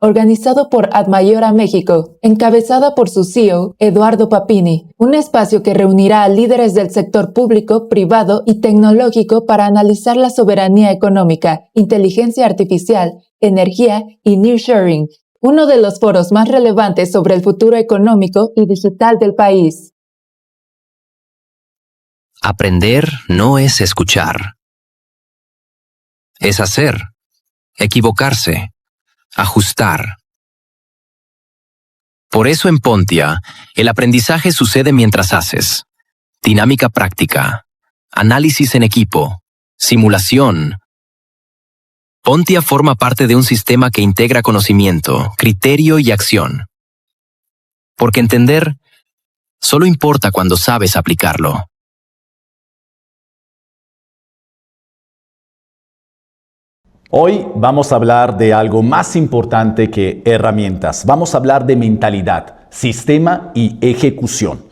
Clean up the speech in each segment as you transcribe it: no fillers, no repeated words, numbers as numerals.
organizado por Admayora México, encabezada por su CEO, Eduardo Papini, un espacio que reunirá a líderes del sector público, privado y tecnológico para analizar la soberanía económica, inteligencia artificial, energía y nearshoring, uno de los foros más relevantes sobre el futuro económico y digital del país. Aprender no es escuchar. Es hacer, equivocarse, ajustar. Por eso en Pontia, el aprendizaje sucede mientras haces. Dinámica práctica, análisis en equipo, simulación. Pontia forma parte de un sistema que integra conocimiento, criterio y acción. Porque entender solo importa cuando sabes aplicarlo. Hoy vamos a hablar de algo más importante que herramientas. Vamos a hablar de mentalidad, sistema y ejecución.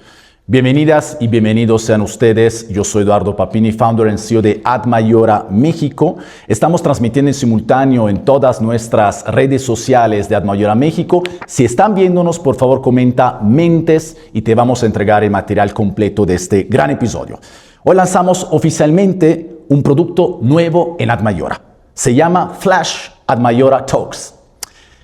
Bienvenidas y bienvenidos sean ustedes. Yo soy Eduardo Papini, founder and CEO de Admayora México. Estamos transmitiendo en simultáneo en todas nuestras redes sociales de Admayora México. Si están viéndonos, por favor comenta mentes y te vamos a entregar el material completo de este gran episodio. Hoy lanzamos oficialmente un producto nuevo en Admayora. Se llama Flash Admayora Talks.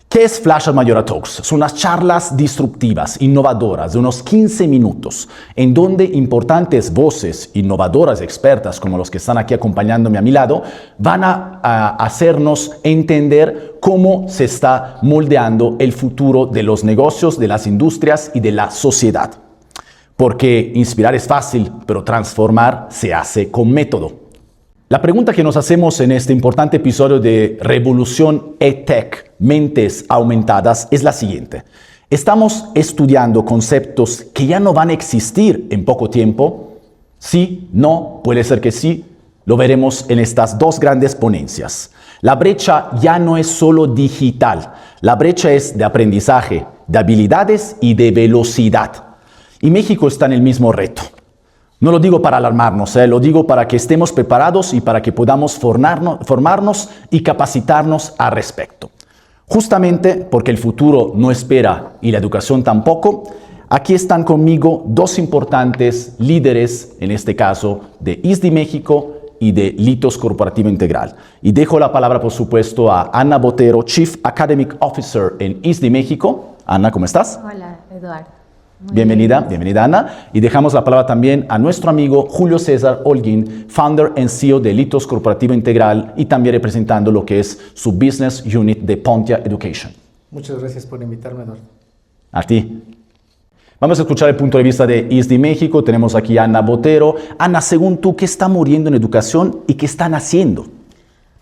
¿Qué es Flash Admayora Talks? Son unas charlas disruptivas, innovadoras, de unos 15 minutos, en donde importantes voces innovadoras, expertas, como los que están aquí acompañándome a mi lado, van a hacernos entender cómo se está moldeando el futuro de los negocios, de las industrias y de la sociedad. Porque inspirar es fácil, pero transformar se hace con método. La pregunta que nos hacemos en este importante episodio de Revolución EdTech, Mentes Aumentadas, es la siguiente. ¿Estamos estudiando conceptos que ya no van a existir en poco tiempo? Sí, no, puede ser que sí. Lo veremos en estas dos grandes ponencias. La brecha ya no es solo digital. La brecha es de aprendizaje, de habilidades y de velocidad. Y México está en el mismo reto. No lo digo para alarmarnos, lo digo para que estemos preparados y para que podamos formarnos y capacitarnos al respecto. Justamente porque el futuro no espera y la educación tampoco, aquí están conmigo dos importantes líderes, en este caso de ISDI México y de Litos Corporativo Integral. Y dejo la palabra, por supuesto, a Ana Botero, Chief Academic Officer en ISDI México. Ana, ¿cómo estás? Hola, Eduardo. Bienvenida Ana. Y dejamos la palabra también a nuestro amigo Julio César Holguín, Founder and CEO de Litos Corporativo Integral y también representando lo que es su Business Unit de Pontia Education. Muchas gracias por invitarme, Eduardo. A ti. Vamos a escuchar el punto de vista de ISDI México. Tenemos aquí a Ana Botero. Ana, según tú, ¿qué está muriendo en educación y qué están haciendo?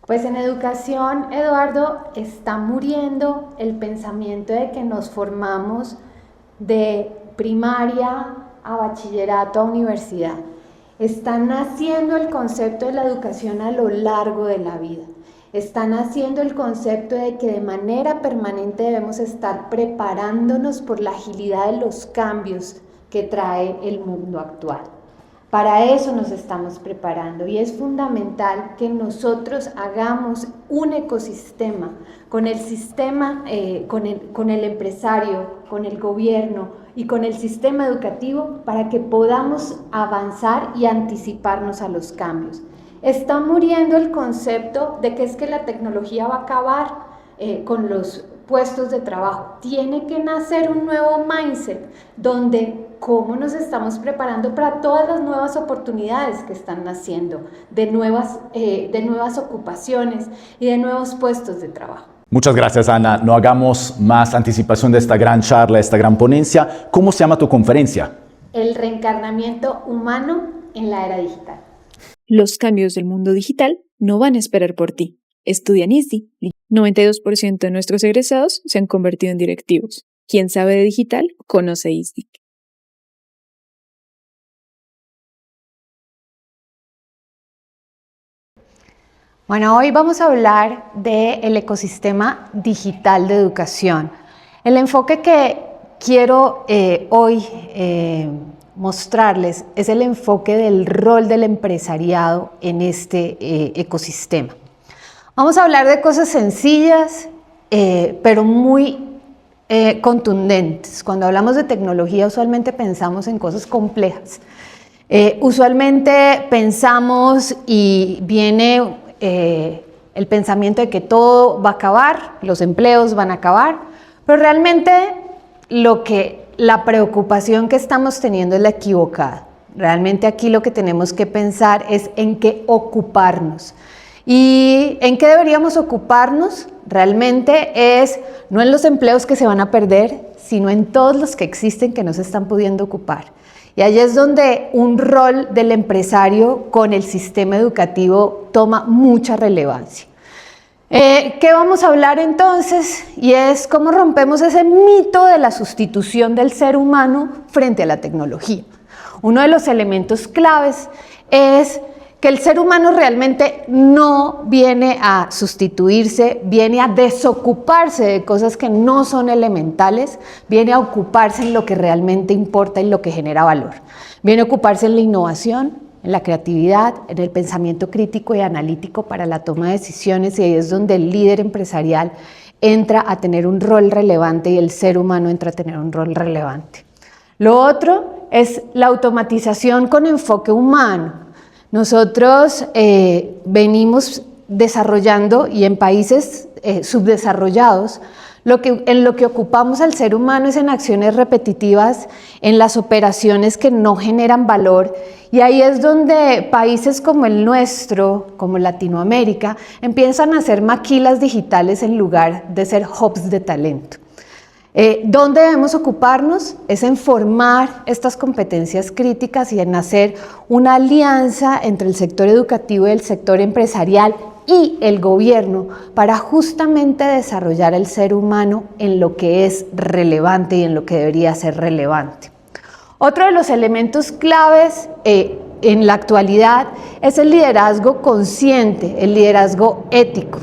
Pues en educación, Eduardo, está muriendo el pensamiento de que nos formamos de primaria a bachillerato a universidad. Están naciendo el concepto de la educación a lo largo de la vida. Están naciendo el concepto de que de manera permanente debemos estar preparándonos por la agilidad de los cambios que trae el mundo actual. Para eso nos estamos preparando y es fundamental que nosotros hagamos un ecosistema con el sistema, con el empresario, con el gobierno y con el sistema educativo para que podamos avanzar y anticiparnos a los cambios. Está muriendo el concepto de que es que la tecnología va a acabar con los puestos de trabajo. Tiene que nacer un nuevo mindset donde cómo nos estamos preparando para todas las nuevas oportunidades que están naciendo, de nuevas ocupaciones y de nuevos puestos de trabajo. Muchas gracias, Ana. No hagamos más anticipación de esta gran charla, esta gran ponencia. ¿Cómo se llama tu conferencia? El reencarnamiento humano en la era digital. Los cambios del mundo digital no van a esperar por ti. Estudia en ISDI. 92% de nuestros egresados se han convertido en directivos. Quien sabe de digital, conoce ISDI. Bueno, hoy vamos a hablar del ecosistema digital de educación. El enfoque que quiero hoy mostrarles es el enfoque del rol del empresariado en este ecosistema. Vamos a hablar de cosas sencillas pero muy contundentes. Cuando hablamos de tecnología, usualmente pensamos en cosas complejas. Usualmente pensamos y viene el pensamiento de que todo va a acabar, los empleos van a acabar, pero realmente la preocupación que estamos teniendo es la equivocada. Realmente aquí lo que tenemos que pensar es en qué ocuparnos. ¿Y en qué deberíamos ocuparnos? Realmente es no en los empleos que se van a perder, sino en todos los que existen que no se están pudiendo ocupar. Y ahí es donde un rol del empresario con el sistema educativo toma mucha relevancia. ¿Qué vamos a hablar entonces? Y es cómo rompemos ese mito de la sustitución del ser humano frente a la tecnología. Uno de los elementos claves es que el ser humano realmente no viene a sustituirse, viene a desocuparse de cosas que no son elementales, viene a ocuparse en lo que realmente importa y lo que genera valor. Viene a ocuparse en la innovación, en la creatividad, en el pensamiento crítico y analítico para la toma de decisiones, y ahí es donde el líder empresarial entra a tener un rol relevante y el ser humano entra a tener un rol relevante. Lo otro es la automatización con enfoque humano. Nosotros venimos desarrollando, y en países subdesarrollados, en lo que ocupamos al ser humano es en acciones repetitivas, en las operaciones que no generan valor, y ahí es donde países como el nuestro, como Latinoamérica, empiezan a hacer maquilas digitales en lugar de ser hubs de talento. ¿Dónde debemos ocuparnos? Es en formar estas competencias críticas y en hacer una alianza entre el sector educativo y el sector empresarial y el gobierno para justamente desarrollar el ser humano en lo que es relevante y en lo que debería ser relevante. Otro de los elementos claves en la actualidad es el liderazgo consciente, el liderazgo ético.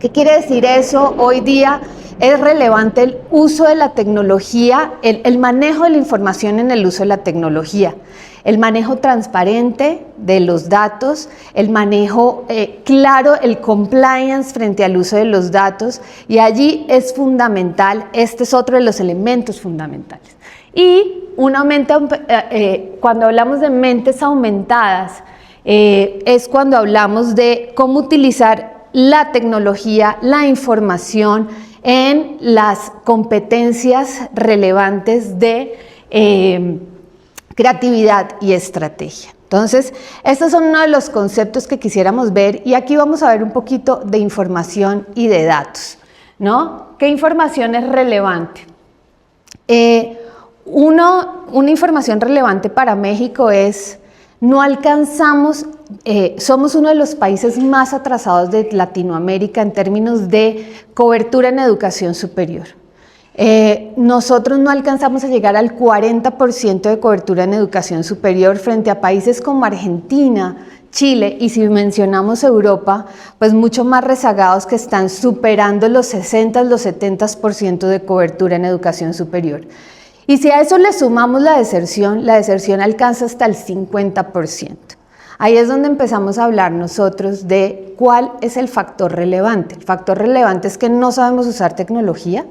¿Qué quiere decir eso? Hoy día es relevante el uso de la tecnología, el manejo de la información en el uso de la tecnología, el manejo transparente de los datos, el manejo claro, el compliance frente al uso de los datos, y allí es fundamental, este es otro de los elementos fundamentales. Y cuando hablamos de mentes aumentadas, es cuando hablamos de cómo utilizar la tecnología, la información en las competencias relevantes de creatividad y estrategia. Entonces, estos son uno de los conceptos que quisiéramos ver, y aquí vamos a ver un poquito de información y de datos, ¿no? ¿Qué información es relevante? Una información relevante para México es: no alcanzamos, somos uno de los países más atrasados de Latinoamérica en términos de cobertura en educación superior. Nosotros no alcanzamos a llegar al 40% de cobertura en educación superior frente a países como Argentina, Chile, y si mencionamos Europa, pues mucho más rezagados, que están superando los 60, los 70% de cobertura en educación superior. Y si a eso le sumamos la deserción alcanza hasta el 50%. Ahí es donde empezamos a hablar nosotros de cuál es el factor relevante. El factor relevante es que no sabemos usar tecnología,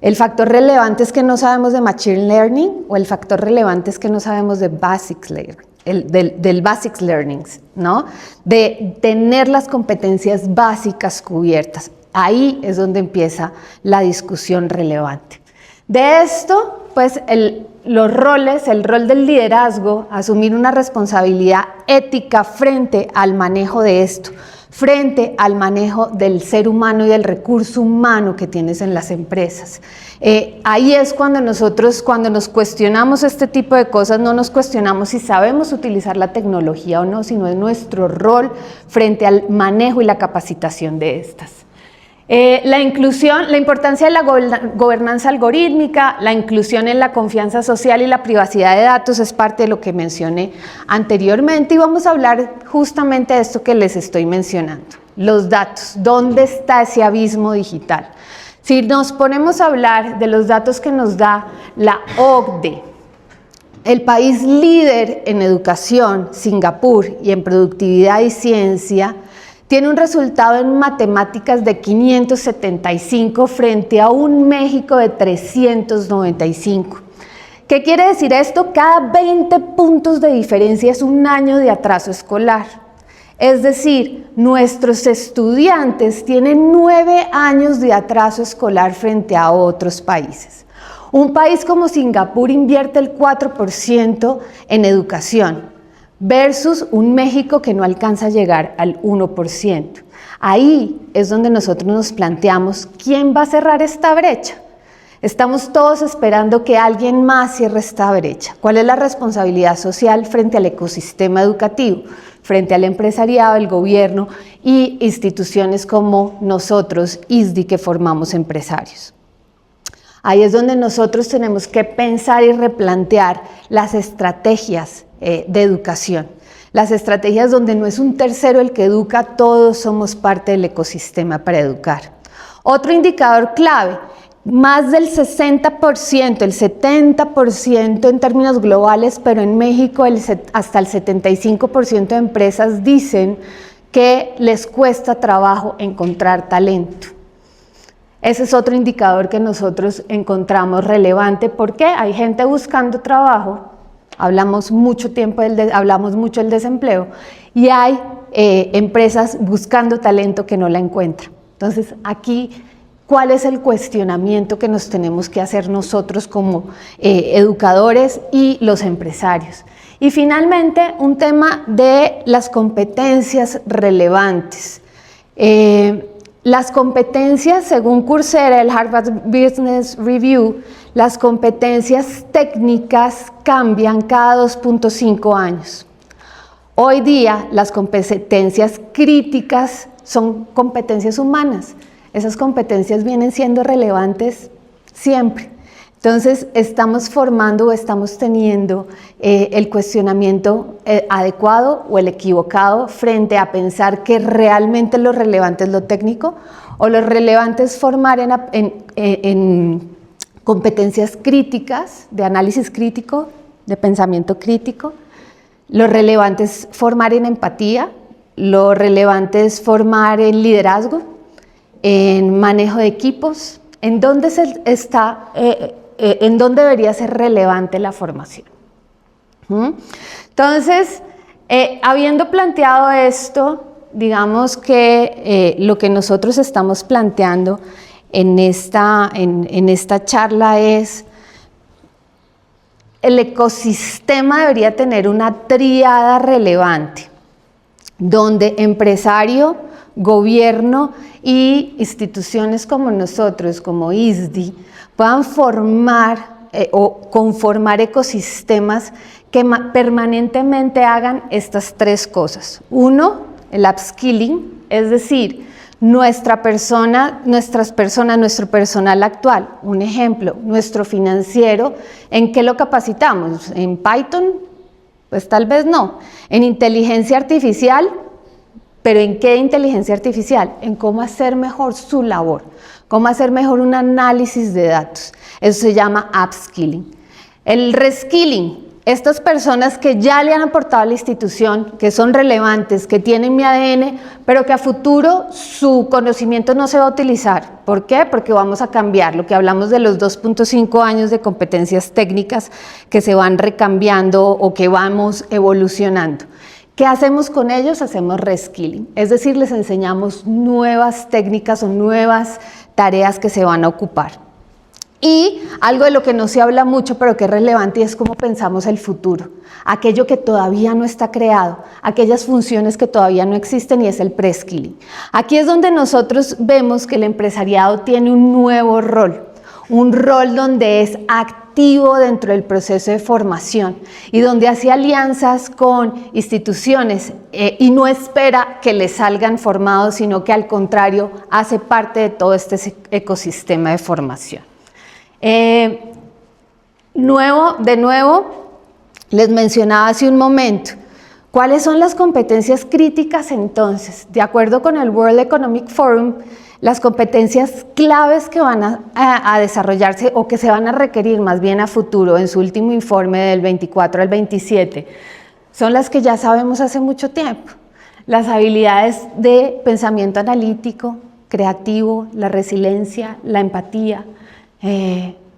el factor relevante es que no sabemos de Machine Learning, o el factor relevante es que no sabemos de Basics Learning, del Basics Learning, ¿no? De tener las competencias básicas cubiertas. Ahí es donde empieza la discusión relevante. De esto, pues los roles, el rol del liderazgo, asumir una responsabilidad ética frente al manejo de esto, frente al manejo del ser humano y del recurso humano que tienes en las empresas. Ahí es cuando nos cuestionamos este tipo de cosas, no nos cuestionamos si sabemos utilizar la tecnología o no, sino es nuestro rol frente al manejo y la capacitación de estas. La inclusión, la importancia de la gobernanza algorítmica, la inclusión en la confianza social y la privacidad de datos es parte de lo que mencioné anteriormente, y vamos a hablar justamente de esto que les estoy mencionando, los datos. ¿Dónde está ese abismo digital? Si nos ponemos a hablar de los datos que nos da la OCDE, el país líder en educación, Singapur, y en productividad y ciencia, tiene un resultado en matemáticas de 575 frente a un México de 395. ¿Qué quiere decir esto? Cada 20 puntos de diferencia es un año de atraso escolar. Es decir, nuestros estudiantes tienen 9 años de atraso escolar frente a otros países. Un país como Singapur invierte el 4% en educación versus un México que no alcanza a llegar al 1%. Ahí es donde nosotros nos planteamos quién va a cerrar esta brecha. Estamos todos esperando que alguien más cierre esta brecha. ¿Cuál es la responsabilidad social frente al ecosistema educativo, frente al empresariado, el gobierno y instituciones como nosotros, ISDI, que formamos empresarios? Ahí es donde nosotros tenemos que pensar y replantear las estrategias de educación. Las estrategias donde no es un tercero el que educa, todos somos parte del ecosistema para educar. Otro indicador clave, más del 60%, el 70% en términos globales, pero en México hasta el 75% de empresas dicen que les cuesta trabajo encontrar talento. Ese es otro indicador que nosotros encontramos relevante porque hay gente buscando trabajo, hablamos mucho del desempleo y hay empresas buscando talento que no la encuentran. Entonces aquí, ¿cuál es el cuestionamiento que nos tenemos que hacer nosotros como educadores y los empresarios? Y finalmente, un tema de las competencias relevantes. Las competencias, según Coursera, el Harvard Business Review, las competencias técnicas cambian cada 2.5 años. Hoy día, las competencias críticas son competencias humanas. Esas competencias vienen siendo relevantes siempre. Entonces, estamos formando o estamos teniendo el cuestionamiento adecuado o el equivocado frente a pensar que realmente lo relevante es lo técnico o lo relevante es formar en competencias críticas, de análisis crítico, de pensamiento crítico. Lo relevante es formar en empatía, lo relevante es formar en liderazgo, en manejo de equipos, en dónde debería ser relevante la formación. Entonces, habiendo planteado esto, digamos que lo que nosotros estamos planteando en esta charla es: el ecosistema debería tener una tríada relevante, donde empresario, gobierno y instituciones como nosotros, como ISDI, puedan formar o conformar ecosistemas que permanentemente hagan estas tres cosas. Uno, el upskilling, es decir, nuestro personal actual. Un ejemplo, nuestro financiero, ¿en qué lo capacitamos? ¿En Python? Pues tal vez no. ¿En inteligencia artificial? ¿Pero en qué inteligencia artificial? En cómo hacer mejor su labor, cómo hacer mejor un análisis de datos. Eso se llama upskilling. El reskilling, estas personas que ya le han aportado a la institución, que son relevantes, que tienen mi ADN, pero que a futuro su conocimiento no se va a utilizar. ¿Por qué? Porque vamos a cambiar. Lo que hablamos de los 2.5 años de competencias técnicas que se van recambiando o que vamos evolucionando. ¿Qué hacemos con ellos? Hacemos reskilling, es decir, les enseñamos nuevas técnicas o nuevas tareas que se van a ocupar. Y algo de lo que no se habla mucho, pero que es relevante, es cómo pensamos el futuro. Aquello que todavía no está creado, aquellas funciones que todavía no existen, y es el preskilling. Aquí es donde nosotros vemos que el empresariado tiene un nuevo rol. Un rol donde es activo dentro del proceso de formación y donde hace alianzas con instituciones y no espera que les salgan formados, sino que al contrario hace parte de todo este ecosistema de formación. De nuevo, les mencionaba hace un momento, ¿cuáles son las competencias críticas entonces? De acuerdo con el World Economic Forum, las competencias claves que van a desarrollarse o que se van a requerir más bien a futuro en su último informe del 24 al 27 son las que ya sabemos hace mucho tiempo. Las habilidades de pensamiento analítico, creativo, la resiliencia, la empatía,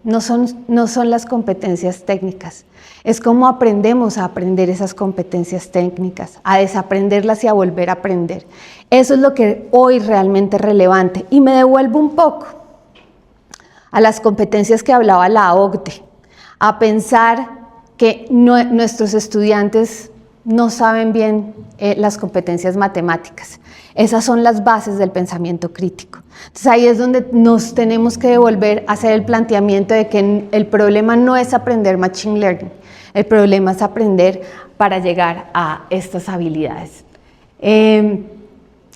no son las competencias técnicas. Es cómo aprendemos a aprender esas competencias técnicas, a desaprenderlas y a volver a aprender. Eso es lo que hoy realmente es relevante. Y me devuelvo un poco a las competencias que hablaba la OCDE, a pensar que nuestros estudiantes no saben bien las competencias matemáticas. Esas son las bases del pensamiento crítico. Entonces ahí es donde nos tenemos que devolver a hacer el planteamiento de que el problema no es aprender Machine Learning, el problema es aprender para llegar a estas habilidades.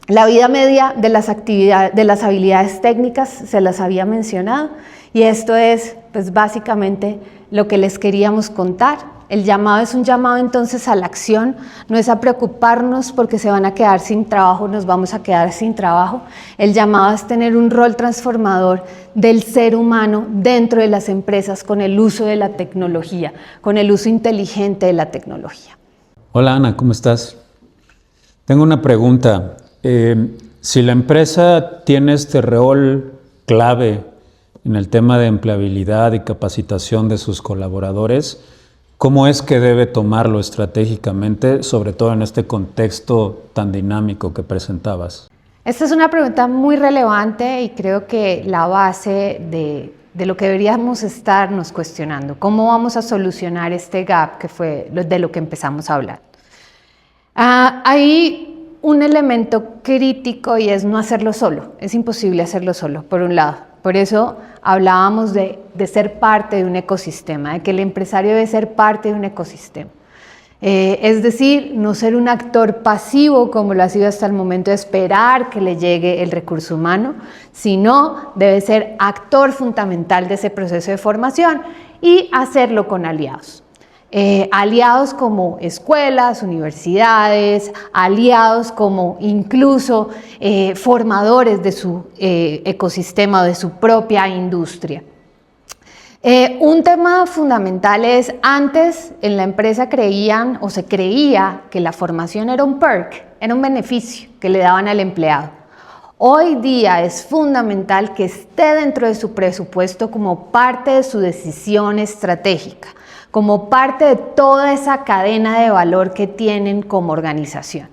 La vida media de las habilidades técnicas se las había mencionado y esto es pues, básicamente lo que les queríamos contar. El llamado es un llamado entonces a la acción, no es a preocuparnos porque se van a quedar sin trabajo, nos vamos a quedar sin trabajo. El llamado es tener un rol transformador del ser humano dentro de las empresas con el uso de la tecnología, con el uso inteligente de la tecnología. Hola Ana, ¿cómo estás? Tengo una pregunta. Si la empresa tiene este rol clave en el tema de empleabilidad y capacitación de sus colaboradores, ¿cómo es que debe tomarlo estratégicamente, sobre todo en este contexto tan dinámico que presentabas? Esta es una pregunta muy relevante y creo que la base de lo que deberíamos estarnos cuestionando. ¿Cómo vamos a solucionar este gap que fue de lo que empezamos a hablar? Hay un elemento crítico y es no hacerlo solo. Es imposible hacerlo solo, por un lado. Por eso hablábamos de ser parte de un ecosistema, de que el empresario debe ser parte de un ecosistema. Es decir, no ser un actor pasivo como lo ha sido hasta el momento de esperar que le llegue el recurso humano, sino debe ser actor fundamental de ese proceso de formación y hacerlo con aliados. Aliados como escuelas, universidades, aliados como incluso formadores de su ecosistema o de su propia industria. Un tema fundamental es, antes en la empresa creían o se creía que la formación era un perk, era un beneficio que le daban al empleado. Hoy día es fundamental que esté dentro de su presupuesto como parte de su decisión estratégica, como parte de toda esa cadena de valor que tienen como organización.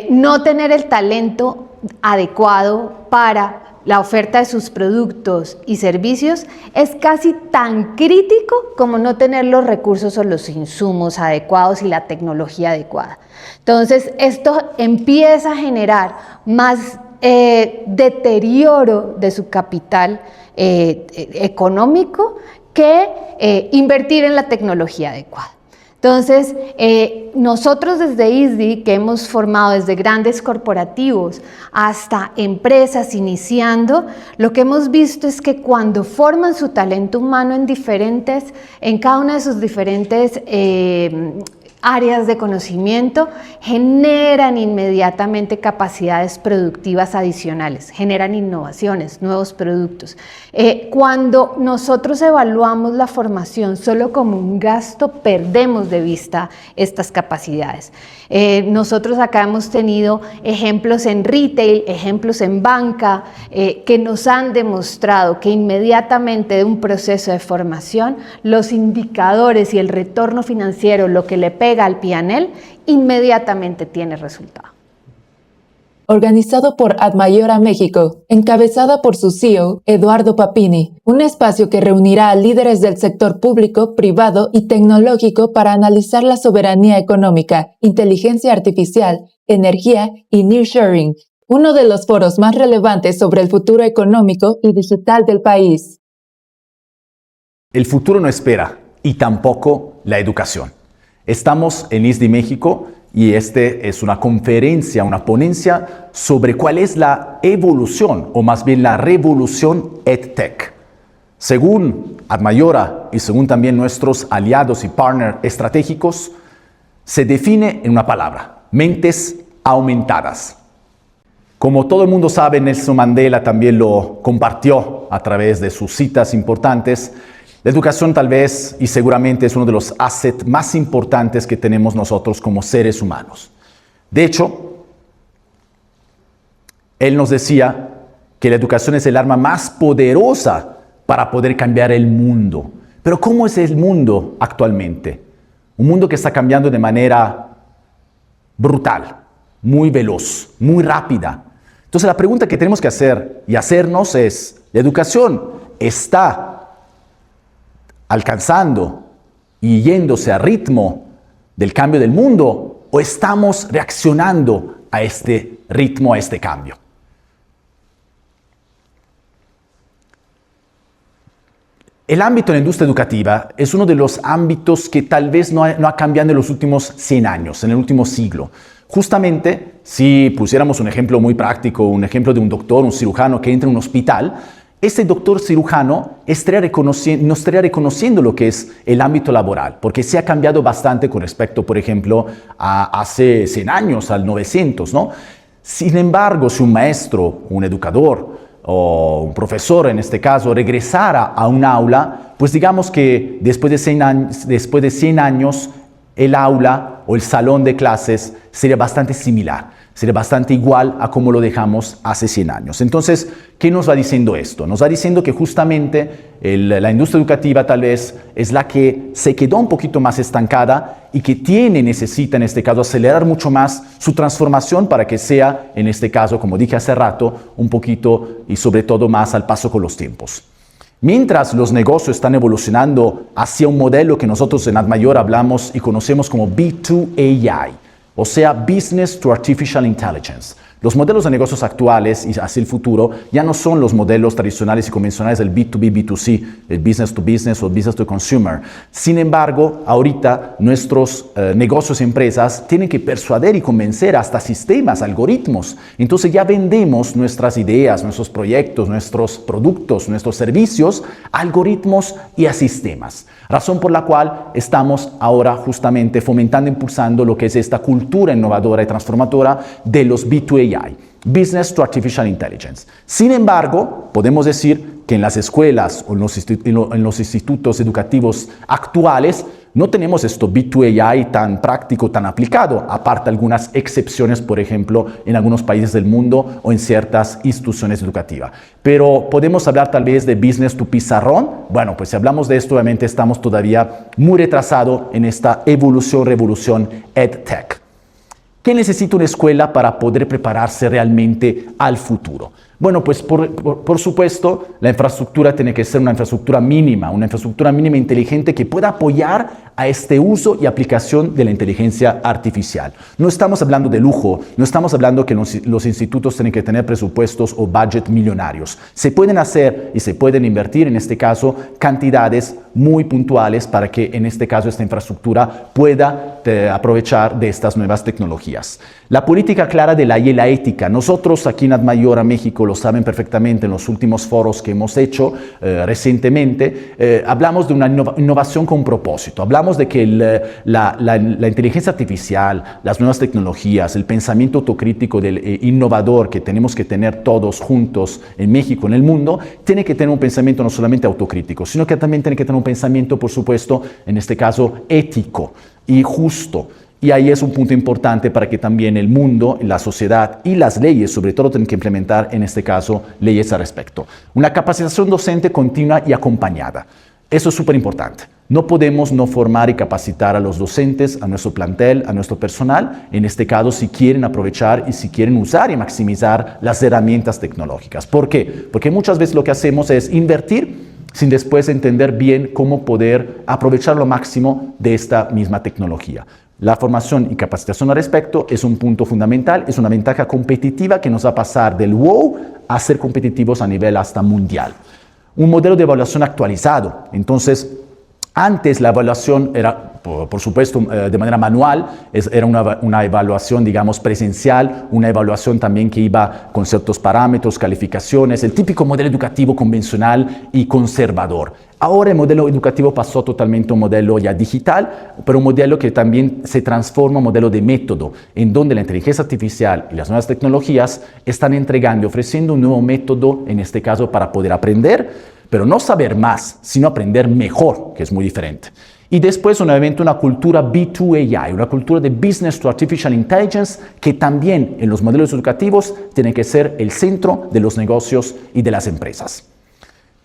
No tener el talento adecuado para la oferta de sus productos y servicios es casi tan crítico como no tener los recursos o los insumos adecuados y la tecnología adecuada. Entonces, esto empieza a generar más deterioro de su capital económico que invertir en la tecnología adecuada. Entonces, nosotros desde ISDI, que hemos formado desde grandes corporativos hasta empresas iniciando, lo que hemos visto es que cuando forman su talento humano en cada una de sus diferentes áreas de conocimiento, generan inmediatamente capacidades productivas adicionales, generan innovaciones, nuevos productos. Cuando nosotros evaluamos la formación solo como un gasto, perdemos de vista estas capacidades. Nosotros acá hemos tenido ejemplos en retail, ejemplos en banca, que nos han demostrado que inmediatamente de un proceso de formación, los indicadores y el retorno financiero, lo que le pega al P&L, inmediatamente tiene resultado. Organizado por Admayora México, encabezada por su CEO, Eduardo Papini, un espacio que reunirá a líderes del sector público, privado y tecnológico para analizar la soberanía económica, inteligencia artificial, energía y nearshoring, uno de los foros más relevantes sobre el futuro económico y digital del país. El futuro no espera y tampoco la educación. Estamos en ISDI México y este es una conferencia, una ponencia sobre cuál es la evolución o más bien la revolución EdTech. Según Admayora y según también nuestros aliados y partners estratégicos, se define en una palabra: mentes aumentadas. Como todo el mundo sabe, Nelson Mandela también lo compartió a través de sus citas importantes. La educación tal vez y seguramente es uno de los assets más importantes que tenemos nosotros como seres humanos. De hecho, Él nos decía que la educación es el arma más poderosa para poder cambiar el mundo. Pero ¿cómo es el mundo actualmente? Un mundo que está cambiando de manera brutal, muy veloz, muy rápida. Entonces la pregunta que tenemos que hacer y hacernos es, ¿la educación está alcanzando y yéndose a ritmo del cambio del mundo o estamos reaccionando a este ritmo, a este cambio? El ámbito de la industria educativa es uno de los ámbitos que tal vez no ha cambiado en los últimos 100 años, en el último siglo. Justamente, si pusiéramos un ejemplo muy práctico, un ejemplo de un doctor, un cirujano que entra en un hospital, ese doctor cirujano no estaría reconociendo lo que es el ámbito laboral, porque se ha cambiado bastante con respecto, por ejemplo, a hace 100 años, al 900, ¿no? Sin embargo, si un maestro, un educador, o un profesor en este caso regresara a un aula, pues digamos que después de 100 años el aula o el salón de clases sería bastante similar, sería bastante igual a como lo dejamos hace 100 años. Entonces, ¿qué nos va diciendo esto? Nos va diciendo que justamente la industria educativa tal vez es la que se quedó un poquito más estancada y que necesita en este caso acelerar mucho más su transformación para que sea, en este caso, como dije hace rato, un poquito y sobre todo más al paso con los tiempos. Mientras los negocios están evolucionando hacia un modelo que nosotros en AdMayor hablamos y conocemos como B2AI, o sea, Business to Artificial Intelligence. Los modelos de negocios actuales y hacia el futuro ya no son los modelos tradicionales y convencionales del B2B, B2C, el Business to Business o Business to Consumer. Sin embargo, ahorita nuestros negocios y empresas tienen que persuadir y convencer hasta sistemas, algoritmos. Entonces ya vendemos nuestras ideas, nuestros proyectos, nuestros productos, nuestros servicios a algoritmos y a sistemas. Razón por la cual estamos ahora justamente fomentando e impulsando lo que es esta cultura innovadora y transformadora de los B2AI, Business to Artificial Intelligence. Sin embargo, podemos decir que en las escuelas o en los institutos educativos actuales no tenemos esto B2AI tan práctico, tan aplicado, aparte algunas excepciones, por ejemplo, en algunos países del mundo o en ciertas instituciones educativas. Pero podemos hablar tal vez de Business to Pizarrón. Bueno, pues si hablamos de esto, obviamente estamos todavía muy retrasados en esta revolución EdTech. ¿Qué necesita una escuela para poder prepararse realmente al futuro? Bueno, pues por supuesto, la infraestructura tiene que ser una infraestructura mínima inteligente que pueda apoyar a este uso y aplicación de la inteligencia artificial. No estamos hablando de lujo, no estamos hablando que los institutos tienen que tener presupuestos o budget millonarios. Se pueden hacer y se pueden invertir, en este caso, cantidades muy puntuales para que, en este caso, esta infraestructura pueda aprovechar de estas nuevas tecnologías. La política clara de la y la ética. Nosotros aquí en AdMayor a México lo saben perfectamente en los últimos foros que hemos hecho recientemente. Hablamos de una innovación con propósito. Hablamos de que la inteligencia artificial, las nuevas tecnologías, el pensamiento autocrítico del innovador que tenemos que tener todos juntos en México, en el mundo, tiene que tener un pensamiento no solamente autocrítico, sino que también tiene que tener un pensamiento, por supuesto, en este caso, ético y justo. Y ahí es un punto importante para que también el mundo, la sociedad y las leyes, sobre todo, tienen que implementar, en este caso, leyes al respecto. Una capacitación docente continua y acompañada. Eso es súper importante. No podemos no formar y capacitar a los docentes, a nuestro plantel, a nuestro personal, en este caso, si quieren aprovechar y si quieren usar y maximizar las herramientas tecnológicas. ¿Por qué? Porque muchas veces lo que hacemos es invertir sin después entender bien cómo poder aprovechar lo máximo de esta misma tecnología. La formación y capacitación al respecto es un punto fundamental, es una ventaja competitiva que nos va a pasar del wow a ser competitivos a nivel hasta mundial. Un modelo de evaluación actualizado. Entonces, antes la evaluación era, por supuesto, de manera manual, era una evaluación, digamos, presencial, una evaluación también que iba con ciertos parámetros, calificaciones, el típico modelo educativo convencional y conservador. Ahora el modelo educativo pasó totalmente a un modelo ya digital, pero un modelo que también se transforma en un modelo de método, en donde la inteligencia artificial y las nuevas tecnologías están entregando y ofreciendo un nuevo método, en este caso, para poder aprender, pero no saber más, sino aprender mejor, que es muy diferente. Y después, nuevamente, una cultura B2AI, una cultura de Business to Artificial Intelligence, que también en los modelos educativos tiene que ser el centro de los negocios y de las empresas.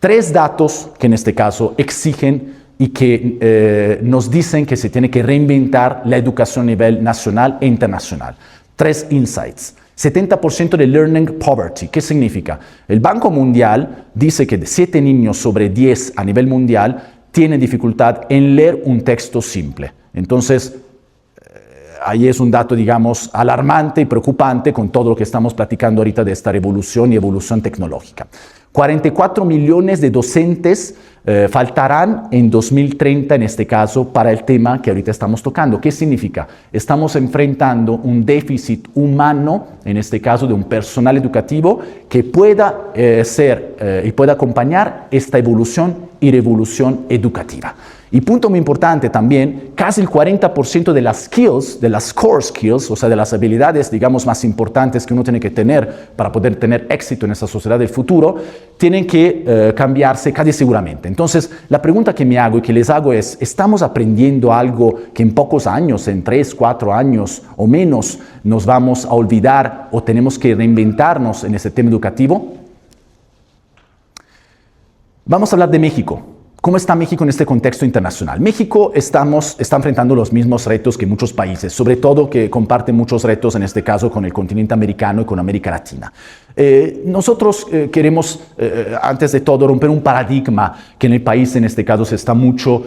3 datos que en este caso exigen y que nos dicen que se tiene que reinventar la educación a nivel nacional e internacional. 3 insights. 70% de learning poverty. ¿Qué significa? El Banco Mundial dice que de 7 niños sobre 10 a nivel mundial tienen dificultad en leer un texto simple. Entonces, ahí es un dato, digamos, alarmante y preocupante con todo lo que estamos platicando ahorita de esta revolución y evolución tecnológica. 44 millones de docentes faltarán en 2030, en este caso, para el tema que ahorita estamos tocando. ¿Qué significa? Estamos enfrentando un déficit humano, en este caso de un personal educativo, que pueda ser y pueda acompañar esta evolución y revolución educativa. Y punto muy importante también, casi el 40% de las skills, de las core skills, o sea, de las habilidades, digamos, más importantes que uno tiene que tener para poder tener éxito en esa sociedad del futuro, tienen que cambiarse casi seguramente. Entonces, la pregunta que me hago y que les hago es, ¿estamos aprendiendo algo que en pocos años, en 3, 4 años o menos, nos vamos a olvidar o tenemos que reinventarnos en ese tema educativo? Vamos a hablar de México. ¿Cómo está México en este contexto internacional? México está enfrentando los mismos retos que muchos países, sobre todo que comparten muchos retos, en este caso, con el continente americano y con América Latina. Nosotros queremos, antes de todo, romper un paradigma que en el país, en este caso, se está mucho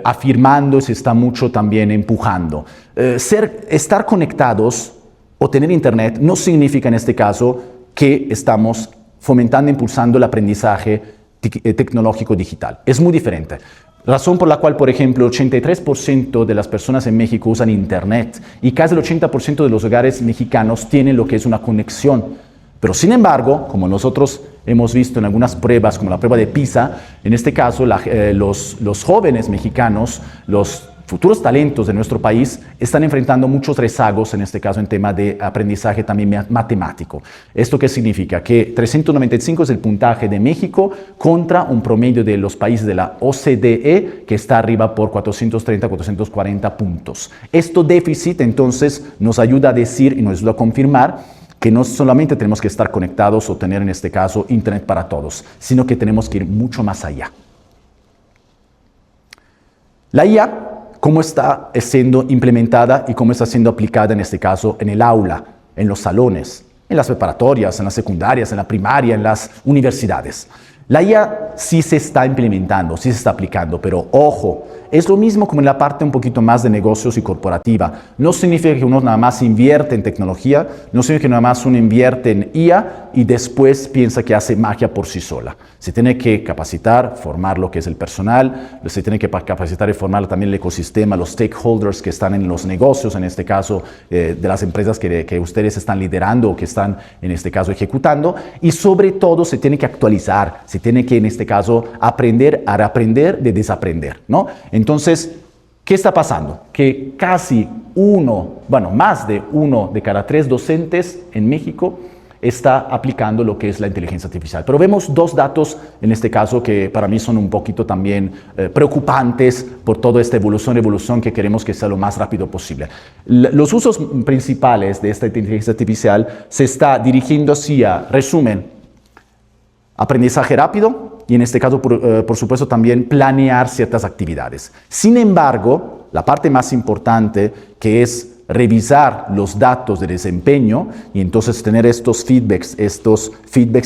afirmando y se está mucho también empujando. Estar conectados o tener internet no significa, en este caso, que estamos fomentando e impulsando el aprendizaje tecnológico digital. Es muy diferente. Razón por la cual, por ejemplo, el 83% de las personas en México usan Internet y casi el 80% de los hogares mexicanos tienen lo que es una conexión. Pero sin embargo, como nosotros hemos visto en algunas pruebas, como la prueba de PISA, en este caso los jóvenes mexicanos, los futuros talentos de nuestro país están enfrentando muchos rezagos, en este caso en tema de aprendizaje también matemático. ¿Esto qué significa? Que 395 es el puntaje de México contra un promedio de los países de la OCDE que está arriba por 430, 440 puntos. Esto déficit entonces nos ayuda a decir y nos ayuda a confirmar que no solamente tenemos que estar conectados o tener en este caso internet para todos, sino que tenemos que ir mucho más allá. La IA, cómo está siendo implementada y cómo está siendo aplicada en este caso en el aula, en los salones, en las preparatorias, en las secundarias, en la primaria, en las universidades. La IA sí se está implementando, sí se está aplicando, pero ojo, es lo mismo como en la parte un poquito más de negocios y corporativa. No significa que uno nada más invierte en tecnología, no significa que nada más uno invierte en IA y después piensa que hace magia por sí sola. Se tiene que capacitar, formar lo que es el personal, se tiene que capacitar y formar también el ecosistema, los stakeholders que están en los negocios, en este caso de las empresas que ustedes están liderando o que están en este caso ejecutando, y sobre todo se tiene que actualizar, se tiene que en este caso aprender a reaprender de desaprender, ¿no? Entonces, ¿qué está pasando? Que casi más de 1 de cada 3 docentes en México está aplicando lo que es la inteligencia artificial. Pero vemos 2 datos en este caso que para mí son un poquito también preocupantes por toda esta evolución que queremos que sea lo más rápido posible. Los usos principales de esta inteligencia artificial se está dirigiendo hacia, resumen, aprendizaje rápido y en este caso, por supuesto, también planear ciertas actividades. Sin embargo, la parte más importante, que es revisar los datos de desempeño y entonces tener estos feedbacks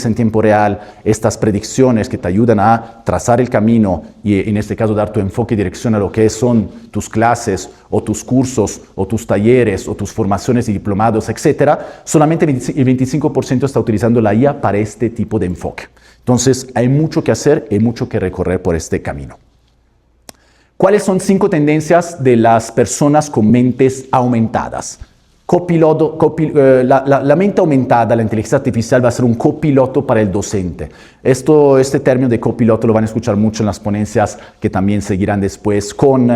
en tiempo real, estas predicciones que te ayudan a trazar el camino y en este caso dar tu enfoque y dirección a lo que son tus clases o tus cursos o tus talleres o tus formaciones y diplomados, etcétera, solamente el 25% está utilizando la IA para este tipo de enfoque. Entonces hay mucho que hacer y mucho que recorrer por este camino. ¿Cuáles son 5 tendencias de las personas con mentes aumentadas? La mente aumentada, la inteligencia artificial va a ser un copiloto para el docente. Este término de copiloto lo van a escuchar mucho en las ponencias que también seguirán después con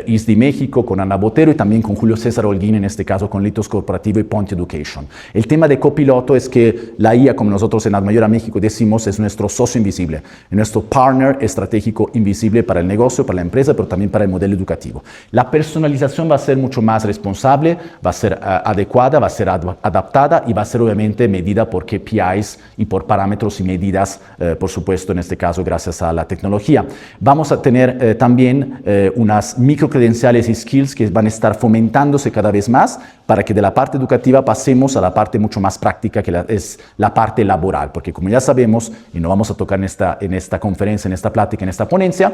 ISDI México, con Ana Botero y también con Julio César Holguín, en este caso con Litos Corporativo y Ponte Education. El tema de copiloto es que la IA, como nosotros en AdMayor México decimos, es nuestro socio invisible, nuestro partner estratégico invisible para el negocio, para la empresa, pero también para el modelo educativo. La personalización va a ser mucho más responsable, va a ser adecuada, va a ser adaptada y va a ser obviamente medida por KPIs y por parámetros y medidas, por supuesto, en este caso gracias a la tecnología. Vamos a tener también unas microcredenciales y skills que van a estar fomentándose cada vez más para que de la parte educativa pasemos a la parte mucho más práctica, que es la parte laboral, porque como ya sabemos, y no vamos a tocar en esta conferencia, en esta plática, en esta ponencia,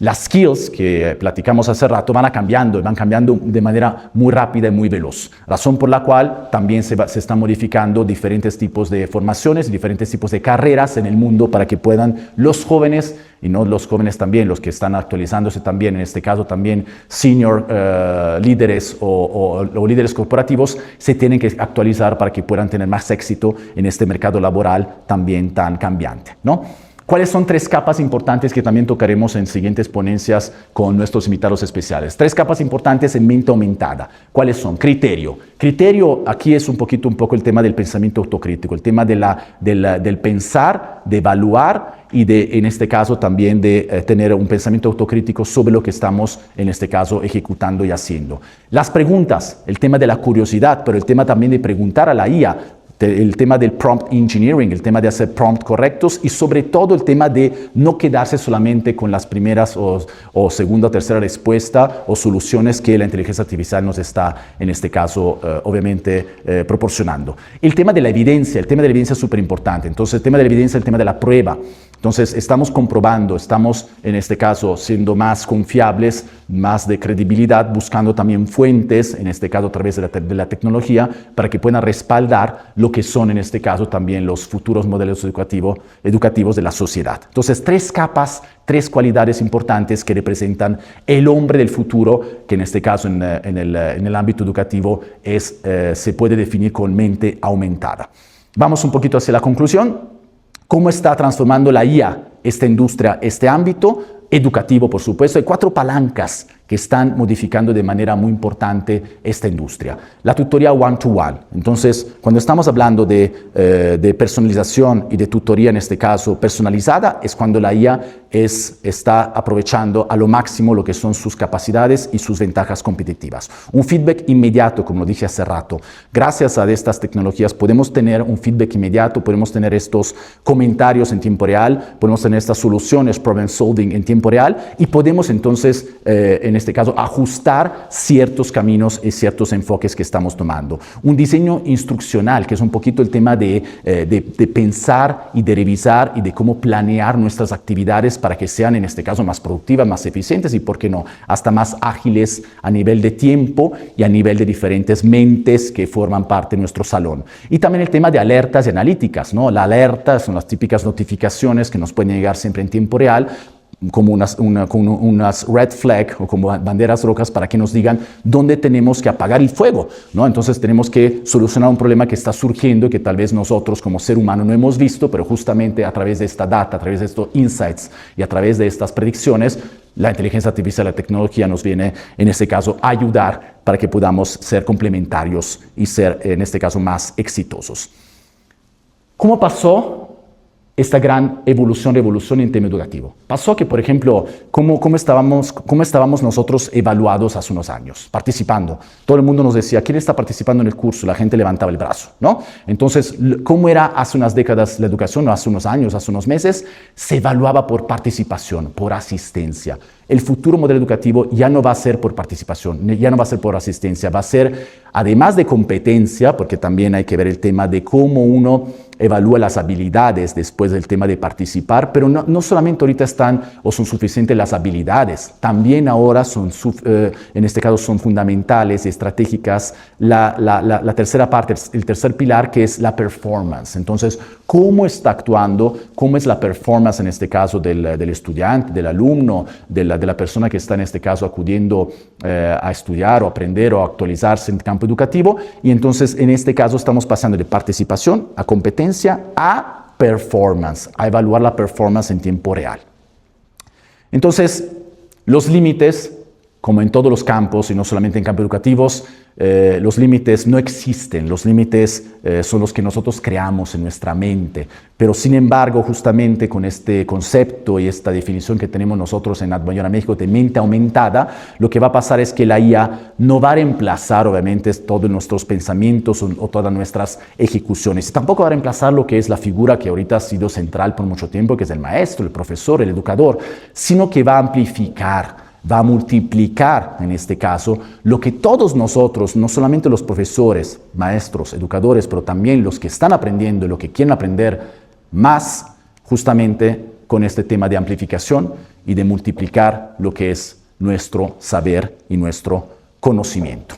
las skills que platicamos hace rato van cambiando de manera muy rápida y muy veloz. Razón por la cual también se están modificando diferentes tipos de formaciones, diferentes tipos de carreras en el mundo para que puedan los jóvenes, y no los jóvenes también, los que están actualizándose también, en este caso también senior líderes o líderes corporativos, se tienen que actualizar para que puedan tener más éxito en este mercado laboral también tan cambiante, ¿no? ¿Cuáles son 3 capas importantes que también tocaremos en siguientes ponencias con nuestros invitados especiales? 3 capas importantes en mente aumentada. ¿Cuáles son? Criterio. Criterio, aquí es un poco el tema del pensamiento autocrítico, el tema del pensar, de evaluar y en este caso también de tener un pensamiento autocrítico sobre lo que estamos, en este caso, ejecutando y haciendo. Las preguntas, el tema de la curiosidad, pero el tema también de preguntar a la IA, el tema del prompt engineering, el tema de hacer prompt correctos y sobre todo el tema de no quedarse solamente con las primeras o segunda o tercera respuesta o soluciones que la inteligencia artificial nos está, en este caso, obviamente proporcionando. El tema de la evidencia es súper importante. Entonces, el tema de la evidencia, el tema de la prueba. Entonces, estamos comprobando, estamos, en este caso, siendo más confiables, más de credibilidad, buscando también fuentes, en este caso a través de la tecnología, para que puedan respaldar lo que son, en este caso, también los futuros modelos educativos de la sociedad. Entonces, 3 capas, 3 cualidades importantes que representan el hombre del futuro, que en este caso, en el ámbito educativo, se puede definir con mente aumentada. Vamos un poquito hacia la conclusión. ¿Cómo está transformando la IA esta industria, este ámbito educativo, por supuesto? Hay 4 palancas que están modificando de manera muy importante esta industria. La tutoría one-to-one. Entonces, cuando estamos hablando de personalización y de tutoría, en este caso personalizada, es cuando la IA está aprovechando a lo máximo lo que son sus capacidades y sus ventajas competitivas. Un feedback inmediato, como lo dije hace rato. Gracias a estas tecnologías podemos tener un feedback inmediato, podemos tener estos comentarios en tiempo real, podemos tener estas soluciones, problem solving en tiempo real y podemos entonces, en este caso, ajustar ciertos caminos y ciertos enfoques que estamos tomando. Un diseño instruccional, que es un poquito el tema de pensar y de revisar y de cómo planear nuestras actividades para que sean, en este caso, más productivas, más eficientes y, ¿por qué no?, hasta más ágiles a nivel de tiempo y a nivel de diferentes mentes que forman parte de nuestro salón. Y también el tema de alertas y analíticas, ¿no? La alerta son las típicas notificaciones que nos pueden llegar siempre en tiempo real, como unas red flag o como banderas rojas para que nos digan dónde tenemos que apagar el fuego, ¿no? Entonces tenemos que solucionar un problema que está surgiendo que tal vez nosotros como ser humano no hemos visto, pero justamente a través de esta data, a través de estos insights y a través de estas predicciones, la inteligencia artificial, la tecnología nos viene, en este caso, a ayudar para que podamos ser complementarios y ser, en este caso, más exitosos. ¿Cómo pasó esta gran revolución en tema educativo? Pasó que, por ejemplo, ¿cómo estábamos nosotros evaluados hace unos años? Participando. Todo el mundo nos decía, ¿quién está participando en el curso? La gente levantaba el brazo, ¿no? Entonces, ¿cómo era hace unas décadas la educación? O hace unos años, hace unos meses, se evaluaba por participación, por asistencia. El futuro modelo educativo ya no va a ser por participación, ya no va a ser por asistencia, va a ser, además de competencia, porque también hay que ver el tema de cómo uno evalúa las habilidades después del tema de participar, pero no solamente ahorita están o son suficientes las habilidades, también ahora son, en este caso son fundamentales y estratégicas la tercera parte, el tercer pilar, que es la performance. Entonces, ¿cómo está actuando? ¿Cómo es la performance en este caso del estudiante, del alumno, del de la persona que está en este caso acudiendo a estudiar o aprender o actualizarse en el campo educativo. Y entonces en este caso estamos pasando de participación a competencia a performance, a evaluar la performance en tiempo real. Entonces, los límites, como en todos los campos y no solamente en campos educativos, los límites no existen, los límites son los que nosotros creamos en nuestra mente, pero sin embargo justamente con este concepto y esta definición que tenemos nosotros en Admayora México de mente aumentada, lo que va a pasar es que la IA no va a reemplazar obviamente todos nuestros pensamientos o todas nuestras ejecuciones, tampoco va a reemplazar lo que es la figura que ahorita ha sido central por mucho tiempo, que es el maestro, el profesor, el educador, sino que va a amplificar, va a multiplicar, en este caso, lo que todos nosotros, no solamente los profesores, maestros, educadores, pero también los que están aprendiendo y los que quieren aprender más, justamente con este tema de amplificación y de multiplicar lo que es nuestro saber y nuestro conocimiento.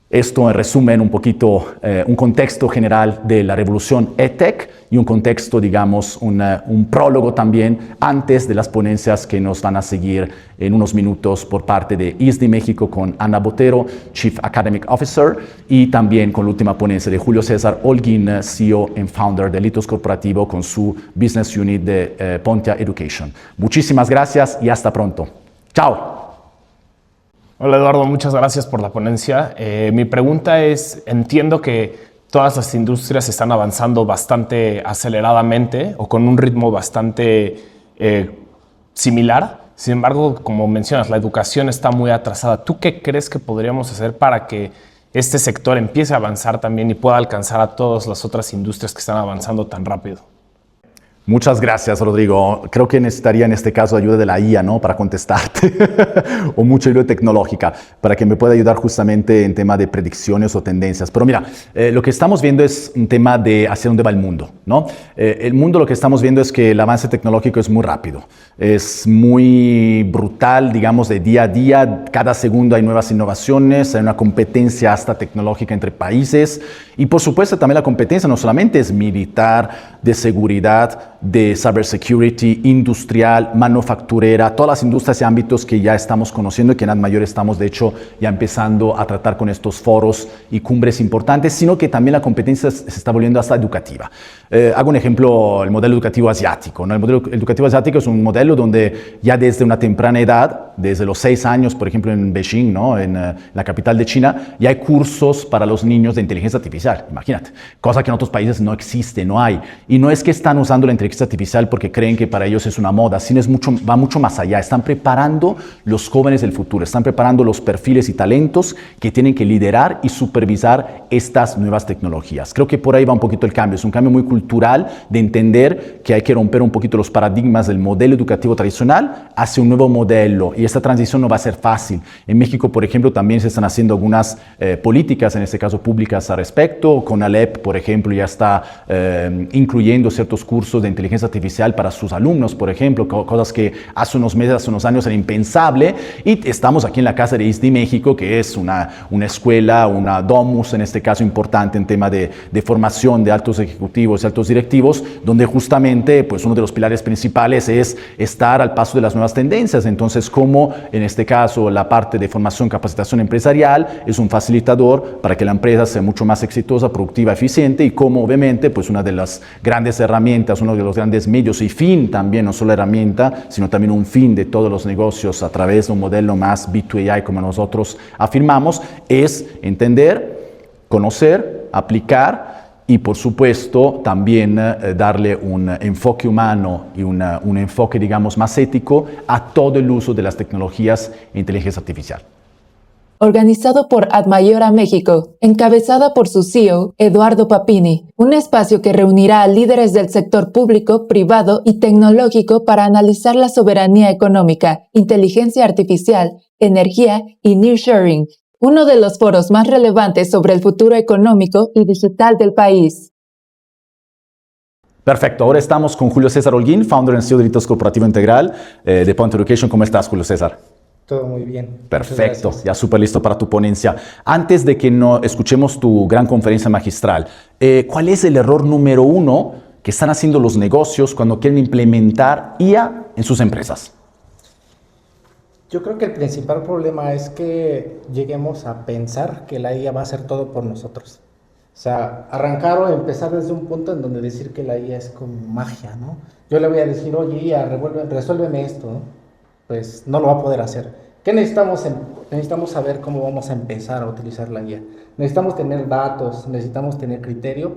Esto en resumen un poquito un contexto general de la revolución EdTech y un contexto, digamos, un prólogo también antes de las ponencias que nos van a seguir en unos minutos por parte de ISDI México con Ana Botero, Chief Academic Officer, y también con la última ponencia de Julio César Holguín, CEO and Founder de Litos Corporativo con su Business Unit de Pontia Education. Muchísimas gracias y hasta pronto. Chao. Hola Eduardo, muchas gracias por la ponencia. Mi pregunta es, entiendo que todas las industrias están avanzando bastante aceleradamente o con un ritmo bastante similar. Sin embargo, como mencionas, la educación está muy atrasada. ¿Tú qué crees que podríamos hacer para que este sector empiece a avanzar también y pueda alcanzar a todas las otras industrias que están avanzando tan rápido? Muchas gracias, Rodrigo. Creo que necesitaría en este caso ayuda de la IA, ¿no? Para contestarte o mucha ayuda tecnológica para que me pueda ayudar justamente en tema de predicciones o tendencias. Pero mira, lo que estamos viendo es un tema de hacia dónde va el mundo, ¿no? El mundo, lo que estamos viendo es que el avance tecnológico es muy rápido, es muy brutal, digamos, de día a día. Cada segundo hay nuevas innovaciones, hay una competencia hasta tecnológica entre países y por supuesto también la competencia no solamente es militar, de seguridad, de cybersecurity, industrial, manufacturera, todas las industrias y ámbitos que ya estamos conociendo y que en Admayor estamos de hecho ya empezando a tratar con estos foros y cumbres importantes, sino que también la competencia se está volviendo hasta educativa. Hago un ejemplo, el modelo educativo asiático, ¿no? El modelo educativo asiático es un modelo donde ya desde una temprana edad, desde los 6 años, por ejemplo en Beijing, ¿no? En la capital de China, ya hay cursos para los niños de inteligencia artificial, imagínate, cosa que en otros países no existe, no hay. Y no es que están usando la inteligencia artificial porque creen que para ellos es una moda, sino va mucho más allá. Están preparando los jóvenes del futuro, están preparando los perfiles y talentos que tienen que liderar y supervisar estas nuevas tecnologías. Creo que por ahí va un poquito el cambio, es un cambio muy cultural de entender que hay que romper un poquito los paradigmas del modelo educativo tradicional hacia un nuevo modelo y esta transición no va a ser fácil. En México, por ejemplo, también se están haciendo algunas políticas, en este caso públicas al respecto. CONALEP, por ejemplo, ya está incluyendo ciertos cursos de inteligencia artificial para sus alumnos, por ejemplo, cosas que hace unos meses, hace unos años era impensable, y estamos aquí en la casa de ISDI México, que es una escuela, una domus en este caso importante en tema de formación de altos ejecutivos y altos directivos, donde justamente pues uno de los pilares principales es estar al paso de las nuevas tendencias. Entonces, como en este caso la parte de formación, capacitación empresarial es un facilitador para que la empresa sea mucho más exitosa, productiva, eficiente, y como obviamente pues una de las grandes herramientas, uno de los grandes medios y fin también, no solo herramienta, sino también un fin de todos los negocios a través de un modelo más B2AI como nosotros afirmamos, es entender, conocer, aplicar y por supuesto también darle un enfoque humano y un enfoque digamos más ético a todo el uso de las tecnologías e inteligencia artificial. Organizado por Admayora México, encabezada por su CEO, Eduardo Papini, un espacio que reunirá a líderes del sector público, privado y tecnológico para analizar la soberanía económica, inteligencia artificial, energía y nearshoring, uno de los foros más relevantes sobre el futuro económico y digital del país. Perfecto, ahora estamos con Julio César Holguín, founder and CEO de Litos Corporativo Integral de Pontia Education. ¿Cómo estás, Julio César? Todo muy bien. Perfecto, ya súper listo para tu ponencia. Antes de que escuchemos tu gran conferencia magistral, ¿cuál es el error número 1 que están haciendo los negocios cuando quieren implementar IA en sus empresas? Yo creo que el principal problema es que lleguemos a pensar que la IA va a hacer todo por nosotros. O sea, arrancar o empezar desde un punto en donde decir que la IA es como magia, ¿no? Yo le voy a decir, oye, IA, resuélveme esto, ¿no? Pues no lo va a poder hacer. ¿Qué necesitamos? Necesitamos saber cómo vamos a empezar a utilizar la IA. Necesitamos tener datos, necesitamos tener criterio,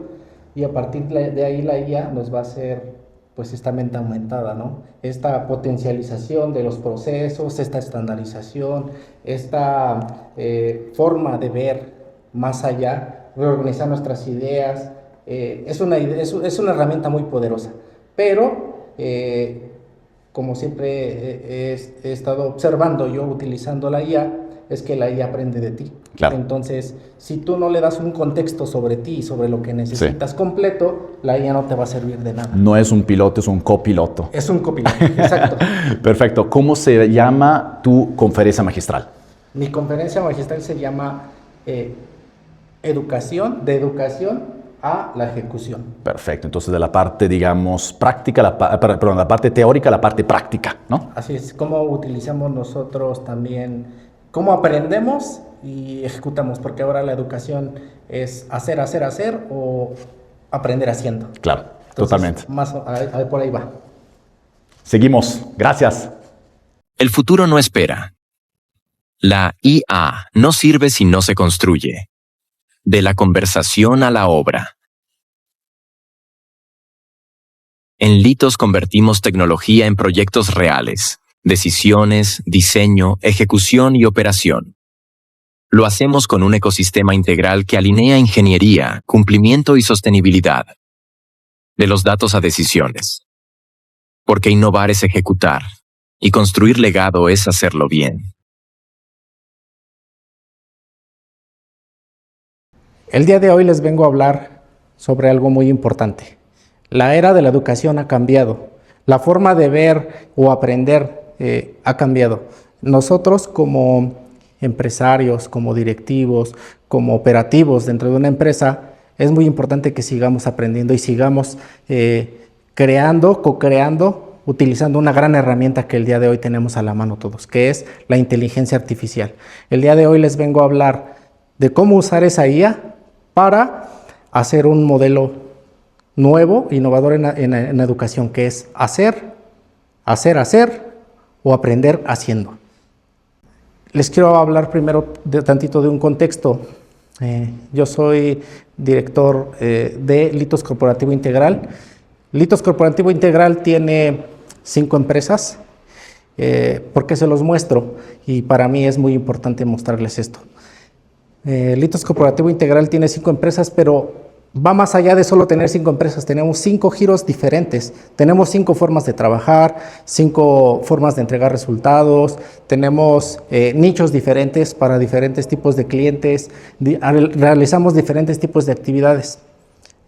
y a partir de ahí la IA nos va a hacer pues esta mente aumentada, ¿no? Esta potencialización de los procesos, esta estandarización, esta forma de ver más allá, reorganizar nuestras ideas, es una herramienta muy poderosa, pero como siempre he estado observando yo utilizando la IA, es que la IA aprende de ti. Claro. Entonces, si tú no le das un contexto sobre ti y sobre lo que necesitas completo, la IA no te va a servir de nada. No es un piloto, es un copiloto. Es un copiloto, exacto. Perfecto. ¿Cómo se llama tu conferencia magistral? Mi conferencia magistral se llama de educación a la ejecución. Perfecto. Entonces, de la parte, digamos, práctica, la parte teórica a la parte práctica, ¿no? Así es, cómo utilizamos nosotros también, cómo aprendemos y ejecutamos, porque ahora la educación es hacer o aprender haciendo. Claro, entonces, totalmente. Más por ahí va. Seguimos. Gracias. El futuro no espera. La IA no sirve si no se construye. De la conversación a la obra. En Litos convertimos tecnología en proyectos reales, decisiones, diseño, ejecución y operación. Lo hacemos con un ecosistema integral que alinea ingeniería, cumplimiento y sostenibilidad. De los datos a decisiones. Porque innovar es ejecutar, y construir legado es hacerlo bien. El día de hoy les vengo a hablar sobre algo muy importante. La era de la educación ha cambiado. La forma de ver o aprender ha cambiado. Nosotros como empresarios, como directivos, como operativos dentro de una empresa, es muy importante que sigamos aprendiendo y sigamos creando, co-creando, utilizando una gran herramienta que el día de hoy tenemos a la mano todos, que es la inteligencia artificial. El día de hoy les vengo a hablar de cómo usar esa IA para hacer un modelo nuevo, innovador en educación, que es hacer o aprender haciendo. Les quiero hablar primero tantito de un contexto. Yo soy director de Litos Corporativo Integral. Litos Corporativo Integral tiene 5 empresas. ¿Por qué se los muestro? Y para mí es muy importante mostrarles esto. Litos Corporativo Integral tiene 5 empresas, pero va más allá de solo tener 5 empresas. Tenemos 5 giros diferentes, tenemos 5 formas de trabajar, 5 formas de entregar resultados, tenemos nichos diferentes para diferentes tipos de clientes, realizamos diferentes tipos de actividades.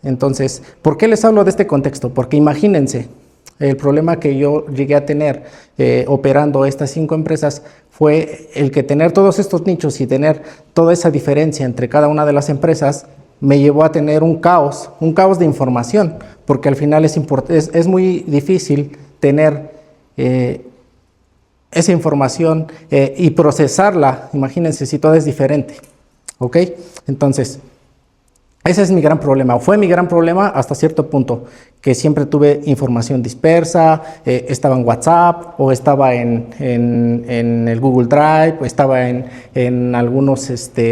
Entonces, ¿por qué les hablo de este contexto? Porque imagínense, el problema que yo llegué a tener operando estas 5 empresas fue el que tener todos estos nichos y tener toda esa diferencia entre cada una de las empresas me llevó a tener un caos de información, porque al final es muy difícil tener esa información y procesarla. Imagínense si todo es diferente, ¿ok? Entonces, ese es mi gran problema, fue mi gran problema hasta cierto punto, que siempre tuve información dispersa, estaba en WhatsApp, o estaba en el Google Drive, o estaba en algunos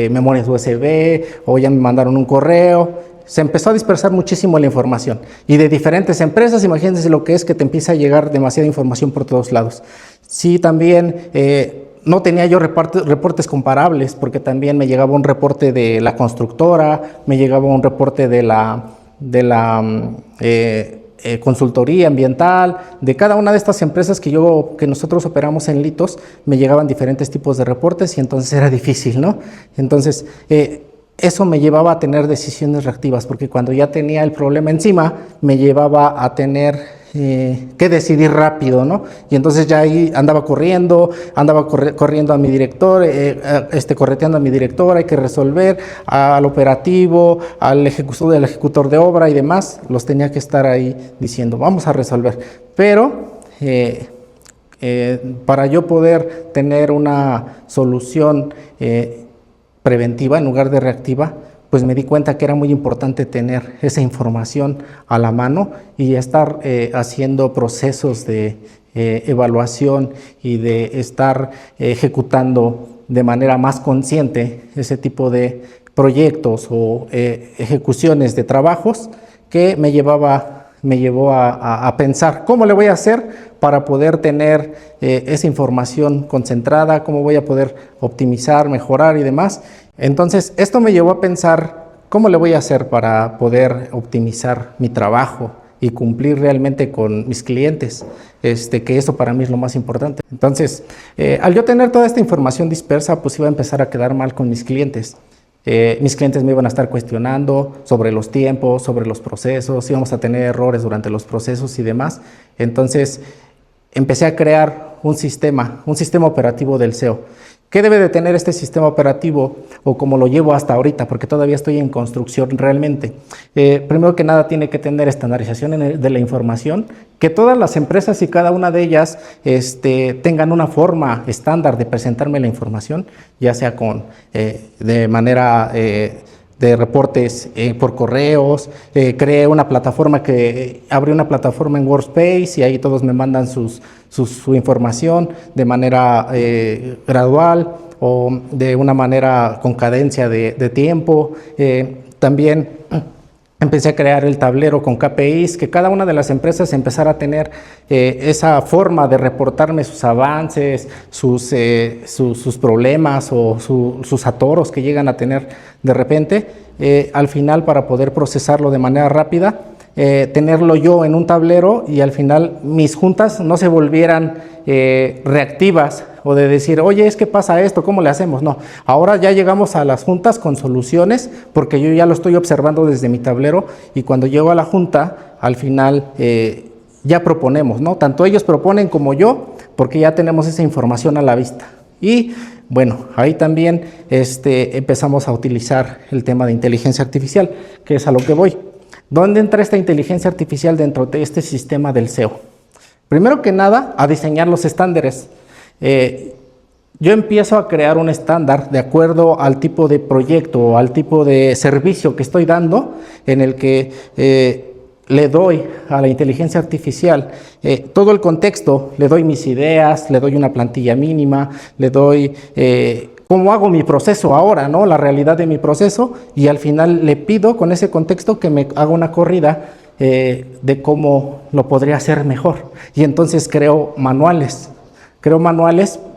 memorias USB, o ya me mandaron un correo. Se empezó a dispersar muchísimo la información. Y de diferentes empresas, imagínense lo que es que te empieza a llegar demasiada información por todos lados. Sí, también no tenía yo reportes comparables, porque también me llegaba un reporte de la constructora, me llegaba un reporte de la consultoría ambiental, de cada una de estas empresas que nosotros operamos en Litos, me llegaban diferentes tipos de reportes y entonces era difícil, ¿no? Entonces, eso me llevaba a tener decisiones reactivas, porque cuando ya tenía el problema encima, me llevaba a tener que decidir rápido, ¿no? Y entonces ya ahí andaba corriendo a mi director, correteando a mi director, hay que resolver, al operativo, al ejecutor de obra y demás, los tenía que estar ahí diciendo, vamos a resolver. Pero Para yo poder tener una solución preventiva en lugar de reactiva, pues me di cuenta que era muy importante tener esa información a la mano y estar haciendo procesos de evaluación y de estar ejecutando de manera más consciente ese tipo de proyectos o ejecuciones de trabajos que me llevó a pensar cómo le voy a hacer para poder tener esa información concentrada, cómo voy a poder optimizar, mejorar y demás. Entonces, esto me llevó a pensar cómo le voy a hacer para poder optimizar mi trabajo y cumplir realmente con mis clientes, que eso para mí es lo más importante. Entonces, al yo tener toda esta información dispersa, pues iba a empezar a quedar mal con mis clientes. Mis clientes me iban a estar cuestionando sobre los tiempos, sobre los procesos, íbamos a tener errores durante los procesos y demás. Entonces, empecé a crear un sistema operativo del SEO. ¿Qué debe de tener este sistema operativo o cómo lo llevo hasta ahorita? Porque todavía estoy en construcción realmente. Primero que nada tiene que tener estandarización de la información, que todas las empresas y cada una de ellas tengan una forma estándar de presentarme la información, ya sea de manera de reportes por correos. Creé una plataforma abrí una plataforma en Workspace y ahí todos me mandan su información de manera gradual o de una manera con cadencia de tiempo. También empecé a crear el tablero con KPIs, que cada una de las empresas empezara a tener esa forma de reportarme sus avances, sus problemas o sus atoros que llegan a tener de repente. Al final, para poder procesarlo de manera rápida, tenerlo yo en un tablero y al final mis juntas no se volvieran reactivas o de decir, oye, es que pasa esto, ¿cómo le hacemos? No, ahora ya llegamos a las juntas con soluciones porque yo ya lo estoy observando desde mi tablero y cuando llego a la junta, al final ya proponemos, ¿no? Tanto ellos proponen como yo, porque ya tenemos esa información a la vista. Y bueno, ahí también empezamos a utilizar el tema de inteligencia artificial, que es a lo que voy. ¿Dónde entra esta inteligencia artificial dentro de este sistema del SEO? Primero que nada, a diseñar los estándares. Yo empiezo a crear un estándar de acuerdo al tipo de proyecto o al tipo de servicio que estoy dando, en el que le doy a la inteligencia artificial todo el contexto, le doy mis ideas, le doy una plantilla mínima, le doy cómo hago mi proceso ahora, ¿no? La realidad de mi proceso, y al final le pido con ese contexto que me haga una corrida de cómo lo podría hacer mejor. Y entonces creo manuales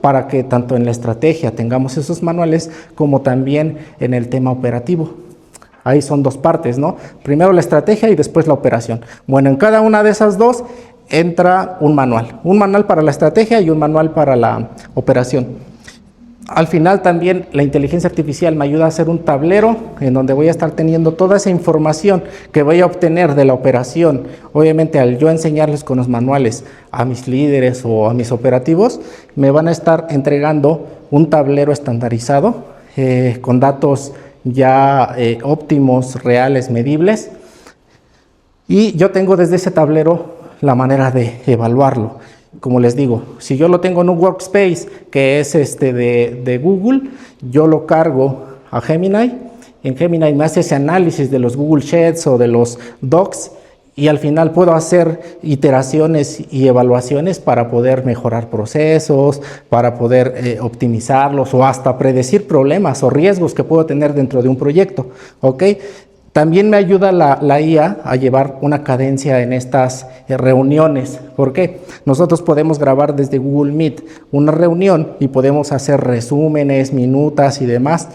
para que tanto en la estrategia tengamos esos manuales como también en el tema operativo. Ahí son dos partes, ¿no? Primero la estrategia y después la operación. Bueno, en cada una de esas dos entra un manual para la estrategia y un manual para la operación. Al final también la inteligencia artificial me ayuda a hacer un tablero en donde voy a estar teniendo toda esa información que voy a obtener de la operación. Obviamente, al yo enseñarles con los manuales a mis líderes o a mis operativos, me van a estar entregando un tablero estandarizado con datos ya óptimos, reales, medibles. Y yo tengo desde ese tablero la manera de evaluarlo. Como les digo, si yo lo tengo en un workspace que es de Google, yo lo cargo a Gemini. En Gemini me hace ese análisis de los Google Sheets o de los Docs y al final puedo hacer iteraciones y evaluaciones para poder mejorar procesos, para poder optimizarlos o hasta predecir problemas o riesgos que puedo tener dentro de un proyecto, ¿ok? También me ayuda la IA a llevar una cadencia en estas reuniones. ¿Por qué? Nosotros podemos grabar desde Google Meet una reunión y podemos hacer resúmenes, minutas y demás.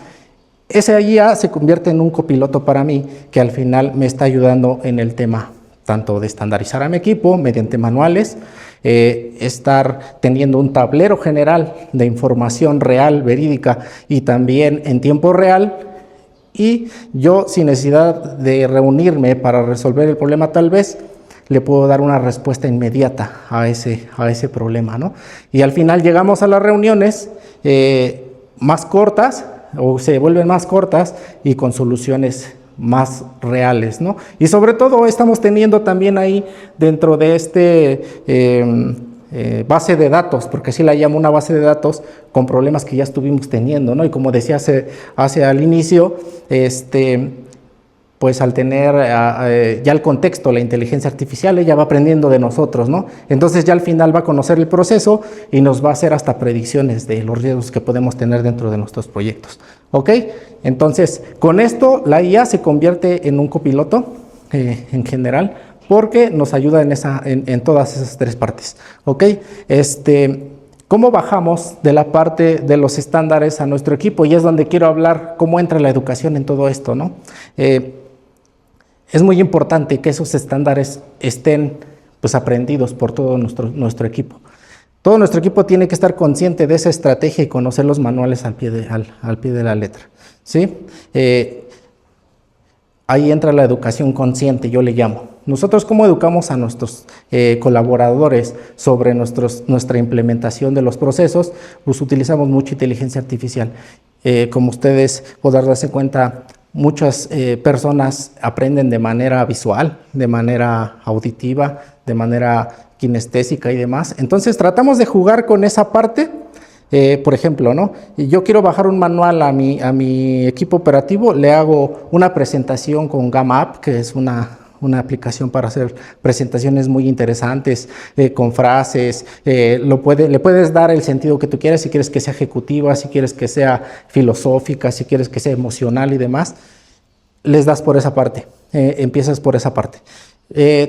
Esa IA se convierte en un copiloto para mí que al final me está ayudando en el tema tanto de estandarizar a mi equipo mediante manuales, estar teniendo un tablero general de información real, verídica y también en tiempo real. Y yo, sin necesidad de reunirme para resolver el problema, tal vez le puedo dar una respuesta inmediata a ese problema, ¿no? Y al final llegamos a las reuniones más cortas o se vuelven más cortas y con soluciones más reales, ¿no? Y sobre todo estamos teniendo también ahí dentro de base de datos, porque así la llamo, una base de datos con problemas que ya estuvimos teniendo, ¿no? Y como decía hace al inicio, pues al tener ya el contexto, la inteligencia artificial, ella va aprendiendo de nosotros, ¿no? Entonces ya al final va a conocer el proceso y nos va a hacer hasta predicciones de los riesgos que podemos tener dentro de nuestros proyectos, ¿ok? Entonces, con esto la IA se convierte en un copiloto en general, porque nos ayuda en todas esas tres partes, ¿ok? ¿Cómo bajamos de la parte de los estándares a nuestro equipo? Y es donde quiero hablar cómo entra la educación en todo esto, ¿no? Es muy importante que esos estándares estén pues, aprendidos por todo nuestro equipo. Todo nuestro equipo tiene que estar consciente de esa estrategia y conocer los manuales al pie de la letra, ¿sí? Ahí entra la educación consciente, yo le llamo. Nosotros, ¿cómo educamos a nuestros colaboradores sobre nuestra implementación de los procesos? Pues utilizamos mucha inteligencia artificial. Como ustedes podrán darse cuenta, muchas personas aprenden de manera visual, de manera auditiva, de manera kinestésica y demás. Entonces, tratamos de jugar con esa parte. Por ejemplo, ¿no? Yo quiero bajar un manual a mi equipo operativo, le hago una presentación con Gamma App, que es una aplicación para hacer presentaciones muy interesantes, con frases, le puedes dar el sentido que tú quieras, si quieres que sea ejecutiva, si quieres que sea filosófica, si quieres que sea emocional y demás, les das por esa parte, empiezas por esa parte.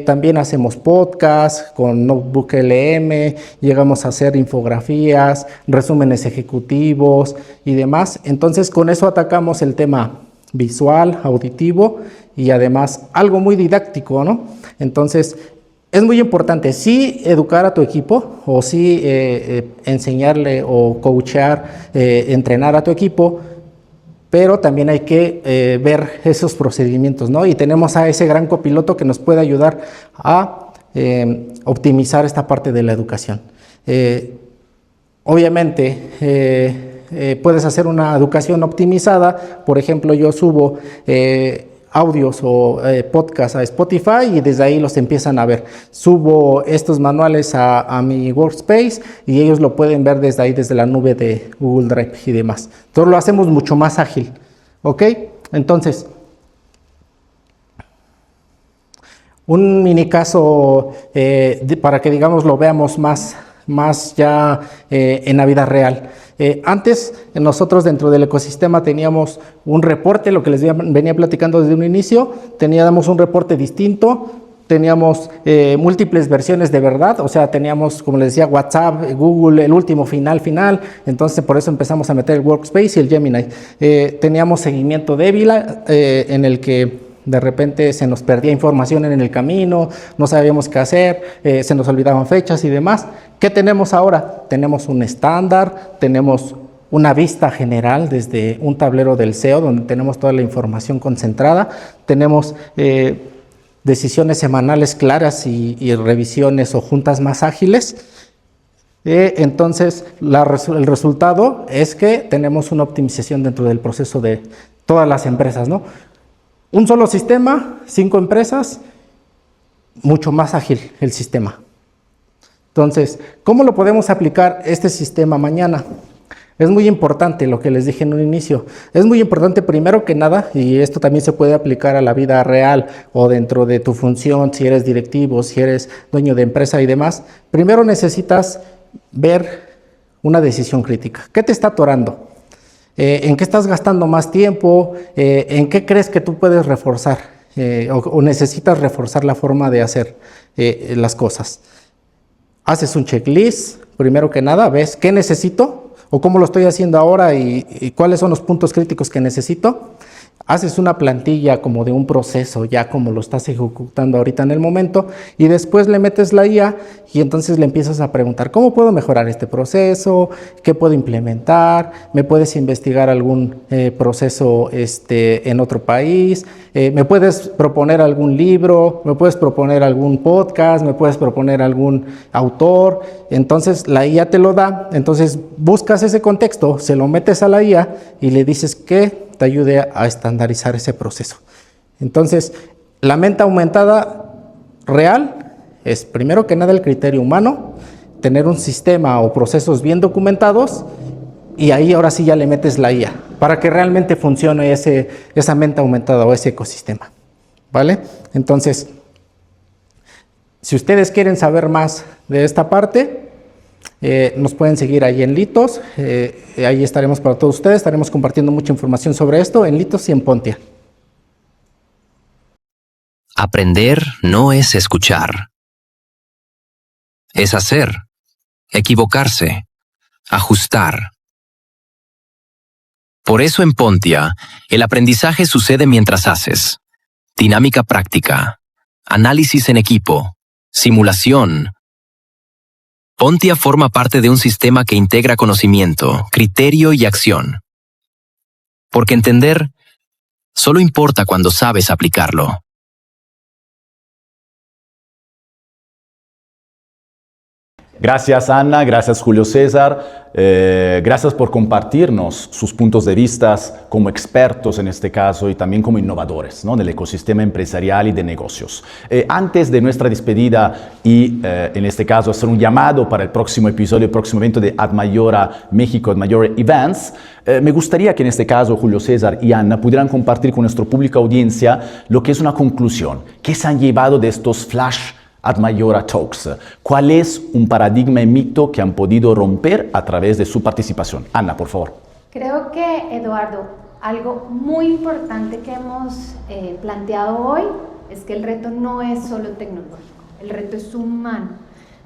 También hacemos podcast con Notebook LM, llegamos a hacer infografías, resúmenes ejecutivos y demás. Entonces con eso atacamos el tema visual, auditivo y además algo muy didáctico, ¿no? Entonces es muy importante sí educar a tu equipo o sí enseñarle o coachear, entrenar a tu equipo, pero también hay que ver esos procedimientos, ¿no? Y tenemos a ese gran copiloto que nos puede ayudar a optimizar esta parte de la educación. Obviamente, puedes hacer una educación optimizada. Por ejemplo, yo subo audios o podcasts a Spotify y desde ahí los empiezan a ver. Subo estos manuales a mi workspace y ellos lo pueden ver desde ahí, desde la nube de Google Drive y demás. Entonces lo hacemos mucho más ágil, ¿ok? Entonces, un mini caso para que digamos lo veamos más ya en la vida real. Antes nosotros dentro del ecosistema teníamos un reporte, lo que les venía platicando desde un inicio, teníamos un reporte distinto, teníamos múltiples versiones de verdad, o sea, teníamos, como les decía, WhatsApp, Google, el último final, entonces por eso empezamos a meter el Workspace y el Gemini. Teníamos seguimiento débil en el que de repente se nos perdía información en el camino, no sabíamos qué hacer, se nos olvidaban fechas y demás. ¿Qué tenemos ahora? Tenemos un estándar, tenemos una vista general desde un tablero del SEO donde tenemos toda la información concentrada, tenemos decisiones semanales claras y revisiones o juntas más ágiles. Entonces, el resultado es que tenemos una optimización dentro del proceso de todas las empresas, ¿no? Un solo sistema, 5 empresas, mucho más ágil el sistema. Entonces, ¿cómo lo podemos aplicar este sistema mañana? Es muy importante lo que les dije en un inicio. Es muy importante primero que nada, y esto también se puede aplicar a la vida real o dentro de tu función, si eres directivo, si eres dueño de empresa y demás. Primero necesitas ver una decisión crítica. ¿Qué te está atorando? ¿En qué estás gastando más tiempo? ¿En qué crees que tú puedes reforzar o necesitas reforzar la forma de hacer las cosas? Haces un checklist, primero que nada, ves qué necesito o cómo lo estoy haciendo ahora y cuáles son los puntos críticos que necesito. Haces una plantilla como de un proceso, ya como lo estás ejecutando ahorita en el momento, y después le metes la IA y entonces le empiezas a preguntar, ¿cómo puedo mejorar este proceso? ¿Qué puedo implementar? ¿Me puedes investigar algún proceso en otro país? ¿Me puedes proponer algún libro? ¿Me puedes proponer algún podcast? ¿Me puedes proponer algún autor? Entonces la IA te lo da, entonces buscas ese contexto, se lo metes a la IA y le dices que te ayude a estandarizar ese proceso. Entonces, la mente aumentada real es primero que nada el criterio humano, tener un sistema o procesos bien documentados y ahí ahora sí ya le metes la IA para que realmente funcione esa mente aumentada o ese ecosistema, ¿vale? Entonces, si ustedes quieren saber más de esta parte, nos pueden seguir ahí en Litos, ahí estaremos para todos ustedes, estaremos compartiendo mucha información sobre esto en Litos y en Pontia. Aprender no es escuchar. Es hacer, equivocarse, ajustar. Por eso en Pontia, el aprendizaje sucede mientras haces. Dinámica práctica, análisis en equipo, simulación. Pontia forma parte de un sistema que integra conocimiento, criterio y acción. Porque entender solo importa cuando sabes aplicarlo. Gracias Ana, gracias Julio César, gracias por compartirnos sus puntos de vista como expertos en este caso y también como innovadores, ¿no?, del ecosistema empresarial y de negocios. Antes de nuestra despedida y en este caso hacer un llamado para el próximo episodio, el próximo evento de Admayora México, Admayora Events, me gustaría que en este caso Julio César y Ana pudieran compartir con nuestra pública audiencia lo que es una conclusión, qué se han llevado de estos flash Admayora Talks. ¿Cuál es un paradigma y mito que han podido romper a través de su participación? Ana, por favor. Creo que, Eduardo, algo muy importante que hemos planteado hoy es que el reto no es solo tecnológico, el reto es humano.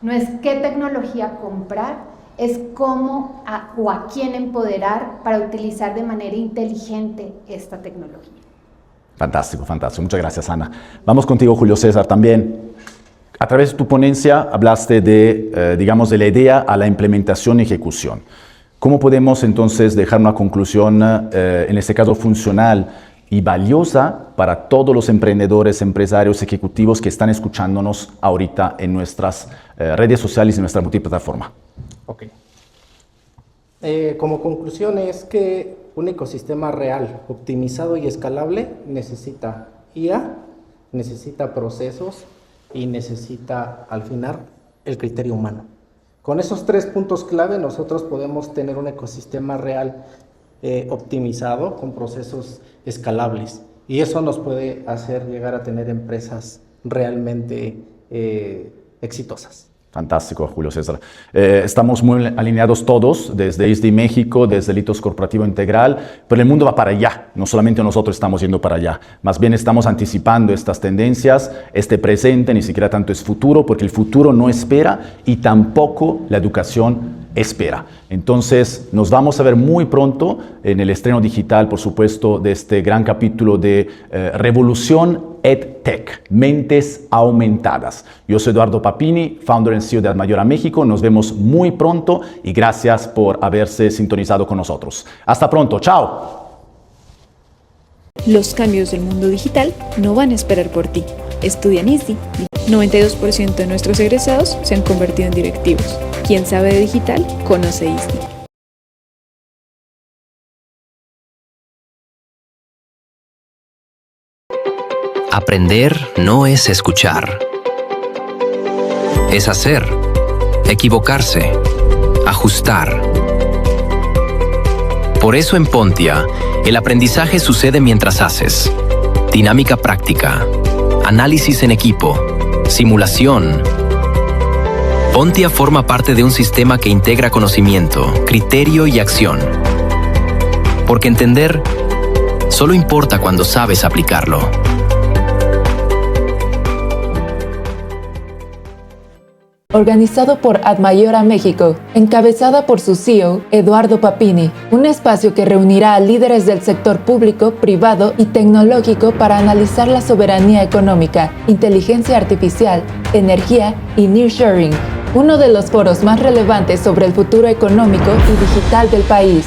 No es qué tecnología comprar, es cómo o a quién empoderar para utilizar de manera inteligente esta tecnología. Fantástico, fantástico. Muchas gracias, Ana. Vamos contigo, Julio César, también. A través de tu ponencia hablaste de, digamos, de la idea a la implementación y ejecución. ¿Cómo podemos entonces dejar una conclusión, en este caso funcional y valiosa para todos los emprendedores, empresarios, ejecutivos que están escuchándonos ahorita en nuestras redes sociales y en nuestra multiplataforma? Ok. Como conclusión es que un ecosistema real, optimizado y escalable necesita IA, necesita procesos y necesita, al final, el criterio humano. Con esos 3 puntos clave, nosotros podemos tener un ecosistema real optimizado con procesos escalables. Y eso nos puede hacer llegar a tener empresas realmente exitosas. Fantástico, Julio César. Estamos muy alineados todos, desde ISDI México, desde Litos Corporativo Integral, pero el mundo va para allá, no solamente nosotros estamos yendo para allá, más bien estamos anticipando estas tendencias, este presente ni siquiera tanto es futuro, porque el futuro no espera y tampoco la educación espera. Entonces, nos vamos a ver muy pronto en el estreno digital, por supuesto, de este gran capítulo de Revolución EdTech, Mentes Aumentadas. Yo soy Eduardo Papini, founder and CEO de Admayora México. Nos vemos muy pronto y gracias por haberse sintonizado con nosotros. Hasta pronto, chao. Los cambios del mundo digital no van a esperar por ti. Estudia en ISDI. 92% de nuestros egresados se han convertido en directivos. Quien sabe de digital, conoce ISDI. Aprender no es escuchar. Es hacer, equivocarse, ajustar. Por eso en Pontia, el aprendizaje sucede mientras haces. Dinámica práctica, análisis en equipo, simulación. Pontia forma parte de un sistema que integra conocimiento, criterio y acción. Porque entender solo importa cuando sabes aplicarlo. Organizado por Admayora México, encabezada por su CEO, Eduardo Papini, un espacio que reunirá a líderes del sector público, privado y tecnológico para analizar la soberanía económica, inteligencia artificial, energía y nearshoring, uno de los foros más relevantes sobre el futuro económico y digital del país.